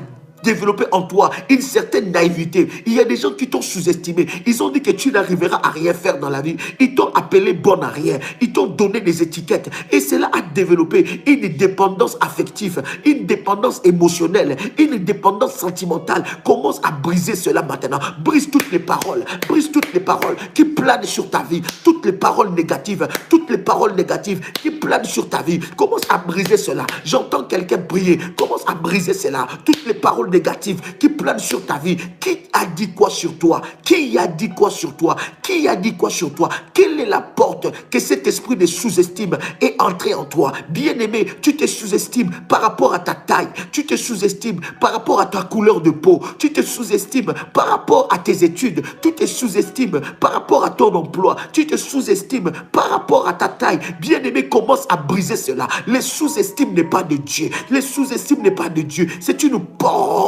S1: développer en toi une certaine naïveté. Il y a des gens qui t'ont sous-estimé. Ils ont dit que tu n'arriveras à rien faire dans la vie. Ils t'ont appelé bon à rien. Ils t'ont donné des étiquettes. Et cela a développé une dépendance affective, une dépendance émotionnelle, une dépendance sentimentale. Commence à briser cela maintenant. Brise toutes les paroles. Brise toutes les paroles qui planent sur ta vie. Toutes les paroles négatives. Toutes les paroles négatives qui planent sur ta vie. Commence à briser cela. J'entends quelqu'un prier. Commence à briser cela. Toutes les paroles négatives qui planent sur ta vie. Qui a dit quoi sur toi? Qui a dit quoi sur toi? Qui a dit quoi sur toi? Quelle est la porte que cet esprit de sous-estime est entré en toi? Bien-aimé, tu te sous-estimes par rapport à ta taille. Tu te sous-estimes par rapport à ta couleur de peau. Tu te sous-estimes par rapport à tes études. Tu te sous-estimes par rapport à ton emploi. Tu te sous-estimes par rapport à ta taille. Bien-aimé, commence à briser cela. Les sous-estimes n'est pas de Dieu. Les sous-estimes n'est pas de Dieu. C'est une porte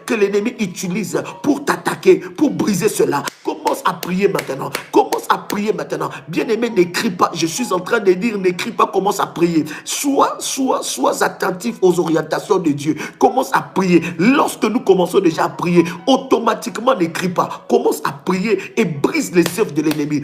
S1: que l'ennemi utilise pour t'attaquer, pour briser cela. Commence à prier maintenant. Commence à prier maintenant. Bien-aimé, n'écris pas. Je suis en train de dire, n'écris pas, commence à prier. Sois attentif aux orientations de Dieu. Commence à prier. Lorsque nous commençons déjà à prier, automatiquement n'écris pas. Commence à prier et brise les œuvres de l'ennemi.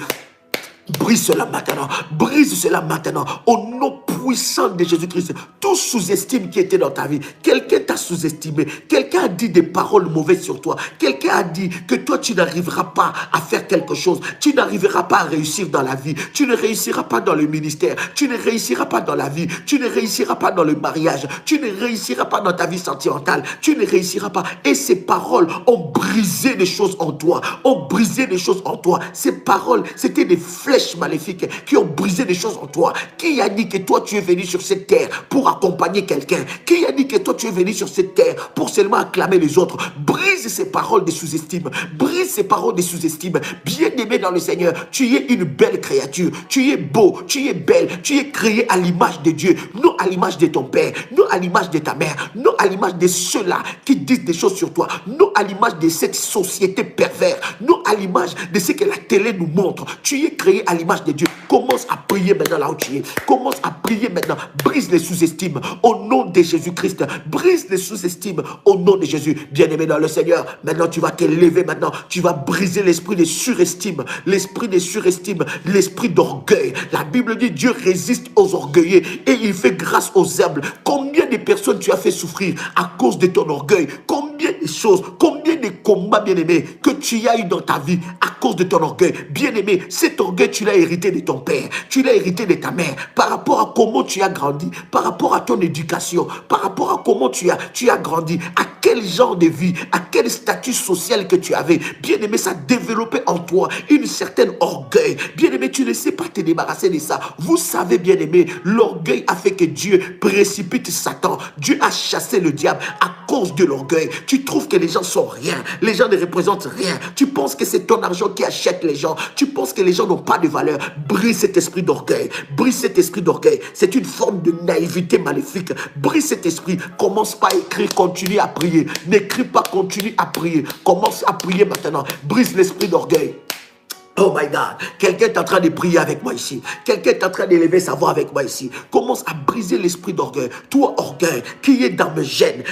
S1: Brise cela maintenant. Brise cela maintenant. Au nom puissant de Jésus-Christ. Tout sous-estime qui était dans ta vie. Quelqu'un t'a sous-estimé. Quelqu'un a dit des paroles mauvaises sur toi. Quelqu'un a dit que toi, tu n'arriveras pas à faire quelque chose. Tu n'arriveras pas à réussir dans la vie. Tu ne réussiras pas dans le ministère. Tu ne réussiras pas dans la vie. Tu ne réussiras pas dans le mariage. Tu ne réussiras pas dans ta vie sentimentale. Tu ne réussiras pas. Et ces paroles ont brisé des choses en toi. Ont brisé des choses en toi. Ces paroles, c'était des flèches maléfiques qui ont brisé des choses en toi. Qui a dit que toi tu es venu sur cette terre pour accompagner quelqu'un? Qui a dit que toi tu es venu sur cette terre pour seulement acclamer les autres? Brise ces paroles de sous-estime. Brise ces paroles de sous-estime. Bien-aimé dans le Seigneur, tu es une belle créature. Tu es beau, tu es belle. Tu es créé à l'image de Dieu. Non à l'image de ton père, non à l'image de ta mère, non à l'image de ceux-là qui disent des choses sur toi, non à l'image de cette société perverse, non à l'image de ce que la télé nous montre. Tu es créé à l'image de Dieu. Commence à prier maintenant là où tu es. Commence à prier maintenant. Brise les sous-estimes au nom de Jésus-Christ. Brise les sous-estimes au nom de Jésus. Bien-aimé dans le Seigneur, maintenant tu vas te lever maintenant. Tu vas briser l'esprit de surestime. L'esprit de surestime. L'esprit d'orgueil. La Bible dit Dieu résiste aux orgueilleux et il fait grâce aux humbles. Combien de personnes tu as fait souffrir à cause de ton orgueil? Combien de choses, combien de combats, bien-aimé, que tu as eu dans ta vie à cause de ton orgueil? Bien-aimé, cet orgueil, tu l'as hérité de ton père, tu l'as hérité de ta mère, par rapport à comment tu as grandi, par rapport à ton éducation, par rapport à comment tu as grandi, à quel genre de vie, à quel statut social que tu avais. Bien-aimé, ça développait en toi une certaine orgueil. Bien-aimé, tu ne sais pas te débarrasser de ça. Vous savez, bien-aimé, l'orgueil a fait que Dieu précipite Satan. Dieu a chassé le diable à cause de l'orgueil. Tu trouves que les gens sont rien. Les gens ne représentent rien. Tu penses que c'est ton argent qui achète les gens. Tu penses que les gens n'ont pas de valeur. Brise cet esprit d'orgueil. Brise cet esprit d'orgueil. C'est une forme de naïveté maléfique. Brise cet esprit. Commence pas à écrire, continue à prier. N'écris pas, continue à prier. Commence à prier maintenant. Brise l'esprit d'orgueil. Oh my God, quelqu'un est en train de prier avec moi ici. Quelqu'un est en train d'élever sa voix avec moi ici. Commence à briser l'esprit d'orgueil. Toi, orgueil, qui est dans mes gènes,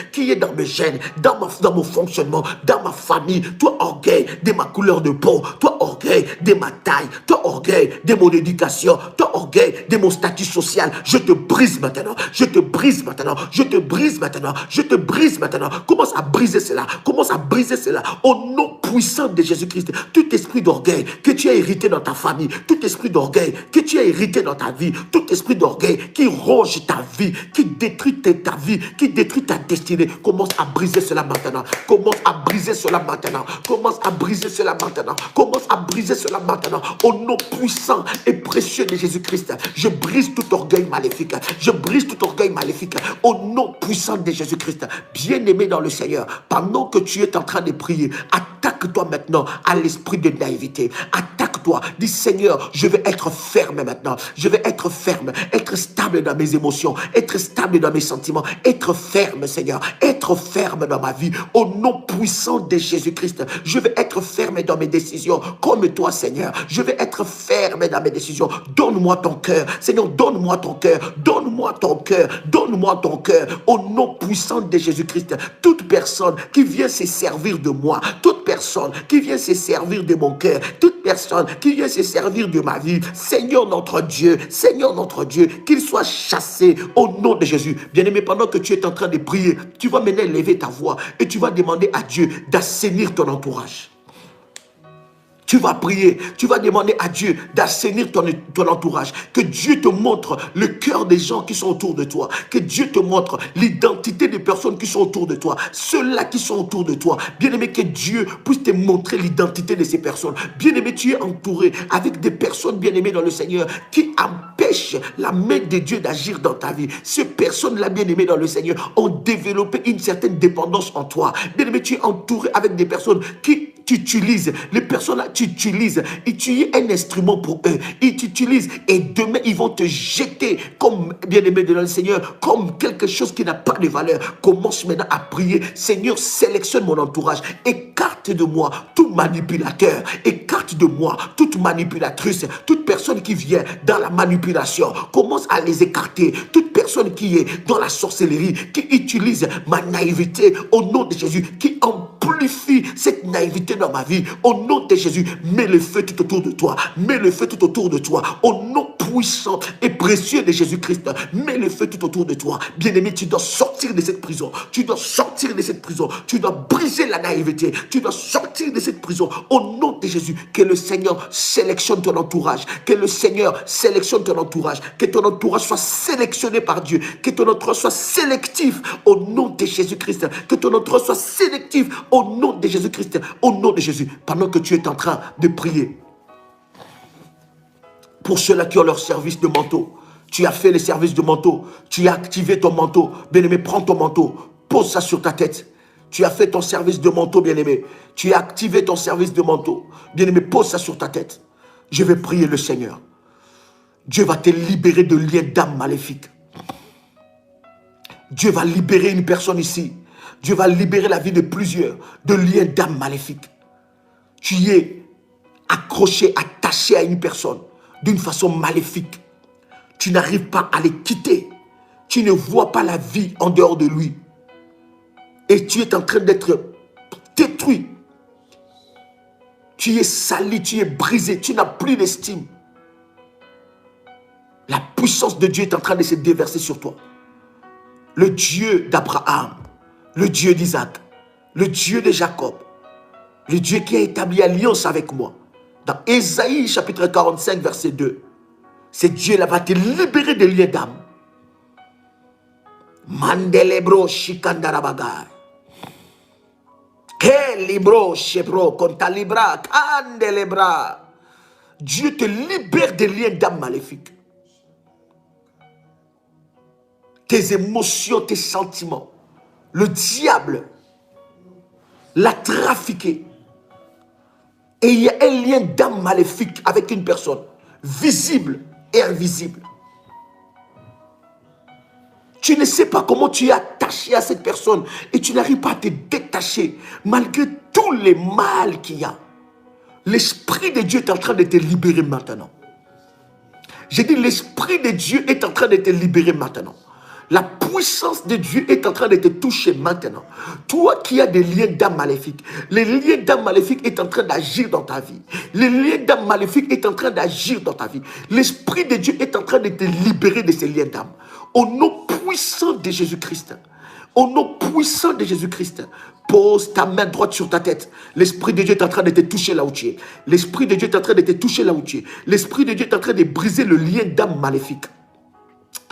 S1: dans mon fonctionnement, dans ma famille. Toi, orgueil de ma couleur de peau. Toi, orgueil de ma taille. Toi, orgueil de mon éducation. Toi, orgueil de mon statut social. Je te brise maintenant. Je te brise maintenant. Je te brise maintenant. Je te brise maintenant. Commence à briser cela. Commence à briser cela. Au nom puissant de Jésus-Christ. Tout esprit d'orgueil que tu as hérité dans ta famille, tout esprit d'orgueil que tu as hérité dans ta vie, tout esprit d'orgueil qui ronge ta vie, qui détruit ta vie, qui détruit ta destinée, commence à briser cela maintenant. Commence à briser cela maintenant. Commence à briser cela maintenant. Commence à briser cela maintenant. Au nom puissant et précieux de Jésus-Christ, je brise tout orgueil maléfique. Je brise tout orgueil maléfique. Au nom puissant de Jésus-Christ, bien-aimé dans le Seigneur, pendant que tu es en train de prier, attaque-toi maintenant à l'esprit de naïveté. Attaque-toi. Dis Seigneur, je vais être ferme maintenant. Je vais être ferme, être stable dans mes émotions, être stable dans mes sentiments, être ferme Seigneur, être ferme dans ma vie. Au nom puissant de Jésus-Christ, je vais être ferme dans mes décisions comme toi Seigneur. Je vais être ferme dans mes décisions. Donne-moi ton cœur. Seigneur, donne-moi ton cœur. Donne-moi ton cœur. Donne-moi ton cœur. Au nom puissant de Jésus-Christ, toute personne qui vient se servir de moi, toute personne qui vient se servir de mon cœur, toute personne qui vient se servir de ma vie, Seigneur notre Dieu, qu'il soit chassé au nom de Jésus. Bien-aimé, pendant que tu es en train de prier, tu vas maintenant élever ta voix et tu vas demander à Dieu d'assainir ton entourage. Tu vas prier, tu vas demander à Dieu d'assainir ton entourage. Que Dieu te montre le cœur des gens qui sont autour de toi. Que Dieu te montre l'identité des personnes qui sont autour de toi. Ceux-là qui sont autour de toi. Bien-aimé, que Dieu puisse te montrer l'identité de ces personnes. Bien-aimé, tu es entouré avec des personnes, bien-aimées dans le Seigneur, qui empêchent la main de Dieu d'agir dans ta vie. Ces personnes-là, bien-aimées dans le Seigneur, ont développé une certaine dépendance en toi. Bien-aimé, tu es entouré avec des personnes qui t'utilisent. Les personnes-là, tu utilises, et tu es un instrument pour eux, ils t'utilisent et demain ils vont te jeter comme bien-aimé de le Seigneur, comme quelque chose qui n'a pas de valeur. Commence maintenant à prier. Seigneur, sélectionne mon entourage, écarte de moi tout manipulateur, écarte de moi toute manipulatrice, toute personne qui vient dans la manipulation, commence à les écarter. Toute personne qui est dans la sorcellerie, qui utilise ma naïveté, au nom de Jésus, qui amplifie cette naïveté dans ma vie, au nom de Jésus, mets le feu tout autour de toi. Mets le feu tout autour de toi. Au nom puissant et précieux de Jésus-Christ, mets le feu tout autour de toi. Bien-aimé, tu dois sortir de cette prison. Tu dois sortir de cette prison. Tu dois briser la naïveté. Tu dois sortir de cette prison. Au nom de Jésus, que le Seigneur sélectionne ton entourage. Que le Seigneur sélectionne ton entourage. Que ton entourage soit sélectionné par Dieu. Que ton entourage soit sélectif au nom de Jésus-Christ. Que ton entourage soit sélectif au nom de Jésus-Christ. Au nom de Jésus. Pendant que tu es en train de prier pour ceux-là qui ont leur service de manteau, tu as fait le service de manteau, tu as activé ton manteau. Bien-aimé, prends ton manteau, pose ça sur ta tête. Tu as fait ton service de manteau, bien-aimé. Tu as activé ton service de manteau. Bien-aimé, pose ça sur ta tête. Je vais prier le Seigneur. Dieu va te libérer de liens d'âme maléfiques. Dieu va libérer une personne ici. Dieu va libérer la vie de plusieurs de liens d'âme maléfiques. Tu es accroché, attaché à une personne d'une façon maléfique. Tu n'arrives pas à les quitter. Tu ne vois pas la vie en dehors de lui. Et tu es en train d'être détruit. Tu es sali, tu es brisé, tu n'as plus d'estime. La puissance de Dieu est en train de se déverser sur toi. Le Dieu d'Abraham, le Dieu d'Isaac, le Dieu de Jacob, le Dieu qui a établi alliance avec moi. Dans Ésaïe chapitre 45 verset 2, ce Dieu-là va te libérer des liens d'âme. Mandelebro shikandarabagai. Ke libro shebro kontalibra kandelebra. Dieu te libère des liens d'âme maléfiques. Tes émotions, tes sentiments. Le diable l'a trafiqué. Et il y a un lien d'âme maléfique avec une personne, visible et invisible. Tu ne sais pas comment tu es attaché à cette personne et tu n'arrives pas à te détacher malgré tous les mal qu'il y a. L'Esprit de Dieu est en train de te libérer maintenant. J'ai dit l'Esprit de Dieu est en train de te libérer maintenant. La puissance de Dieu est en train de te toucher maintenant. Toi qui as des liens d'âme maléfiques, les liens d'âme maléfiques est en train d'agir dans ta vie. Les liens d'âme maléfiques est en train d'agir dans ta vie. L'Esprit de Dieu est en train de te libérer de ces liens d'âme. Au nom puissant de Jésus-Christ. Au nom puissant de Jésus-Christ. Pose ta main droite sur ta tête. L'Esprit de Dieu est en train de te toucher là où tu es. L'Esprit de Dieu est en train de te toucher là où tu es. L'Esprit de Dieu est en train de briser le lien d'âme maléfique.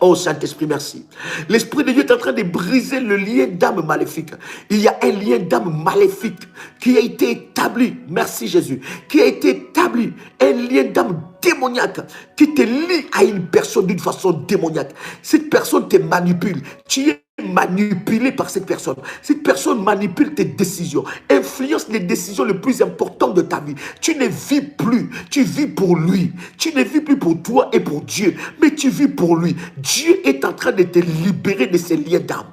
S1: Oh Saint-Esprit, merci. L'Esprit de Dieu est en train de briser le lien d'âme maléfique. Il y a un lien d'âme maléfique qui a été établi, merci Jésus, qui a été établi, un lien d'âme démoniaque qui te lie à une personne d'une façon démoniaque. Cette personne te manipule. Tu es manipulé par cette personne. Cette personne manipule tes décisions, influence les décisions les plus importantes de ta vie. Tu ne vis plus, tu vis pour lui. Tu ne vis plus pour toi et pour Dieu, mais tu vis pour lui. Dieu est en train de te libérer de ces liens d'âme.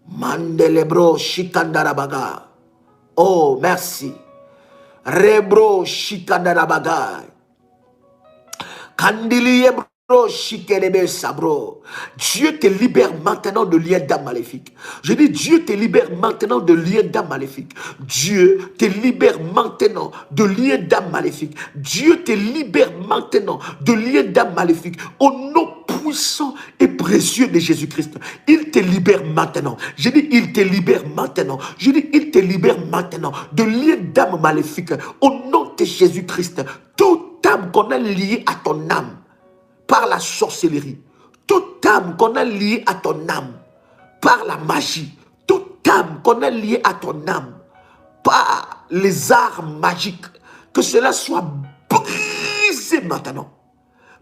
S1: Mandelebro shikandarabaga. Oh, merci. Rebro shikandarabaga. Kandiliebro. Dieu te libère maintenant de liens d'âme maléfique. Je dis Dieu te libère maintenant de liens d'âme maléfique. Dieu te libère maintenant de liens d'âme maléfique. Dieu te libère maintenant de liens d'âme maléfique. Au nom puissant et précieux de Jésus-Christ. Il te libère maintenant. Je dis il te libère maintenant. Je dis il te libère maintenant de liens d'âme maléfique. Au nom de Jésus-Christ. Toute âme qu'on a liée à ton âme par la sorcellerie, toute âme qu'on a liée à ton âme par la magie, toute âme qu'on a liée à ton âme par les arts magiques, que cela soit brisé maintenant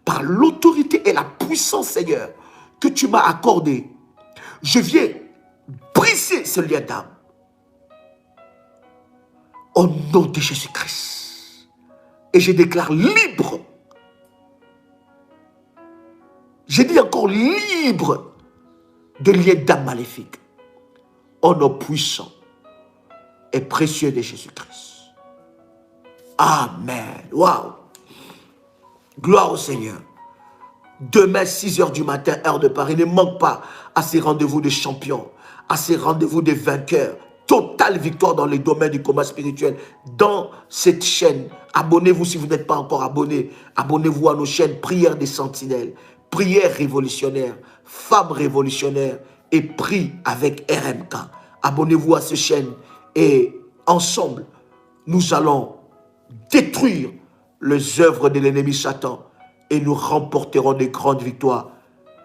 S1: par l'autorité et la puissance, Seigneur, que tu m'as accordé. Je viens briser ce lien d'âme au nom de Jésus-Christ et je déclare libre. J'ai dit encore libre de liens d'âme maléfique. Au nom puissant et précieux de Jésus-Christ. Amen. Waouh. Gloire au Seigneur. Demain, 6h du matin, heure de Paris. Ne manque pas à ces rendez-vous de champions, à ces rendez-vous de vainqueurs. Totale victoire dans les domaines du combat spirituel. Dans cette chaîne, abonnez-vous si vous n'êtes pas encore abonné. Abonnez-vous à nos chaînes Prières des Sentinelles, Prières révolutionnaires, Femmes révolutionnaires et Prie avec RMK. Abonnez-vous à ces chaînes et ensemble, nous allons détruire les œuvres de l'ennemi Satan et nous remporterons des grandes victoires.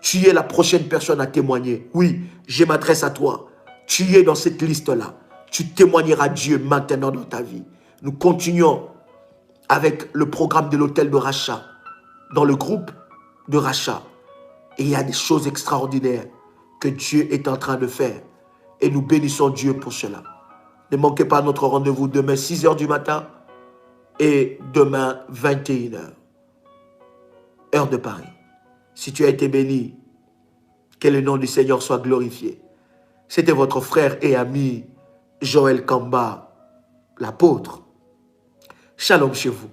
S1: Tu es la prochaine personne à témoigner. Oui, je m'adresse à toi. Tu es dans cette liste-là. Tu témoigneras à Dieu maintenant dans ta vie. Nous continuons avec le programme de l'hôtel de rachat dans le groupe de rachat. Et il y a des choses extraordinaires que Dieu est en train de faire. Et nous bénissons Dieu pour cela. Ne manquez pas notre rendez-vous demain 6h du matin et demain 21h. Heure de Paris. Si tu as été béni, que le nom du Seigneur soit glorifié. C'était votre frère et ami Joël Kamba, l'apôtre. Shalom chez vous.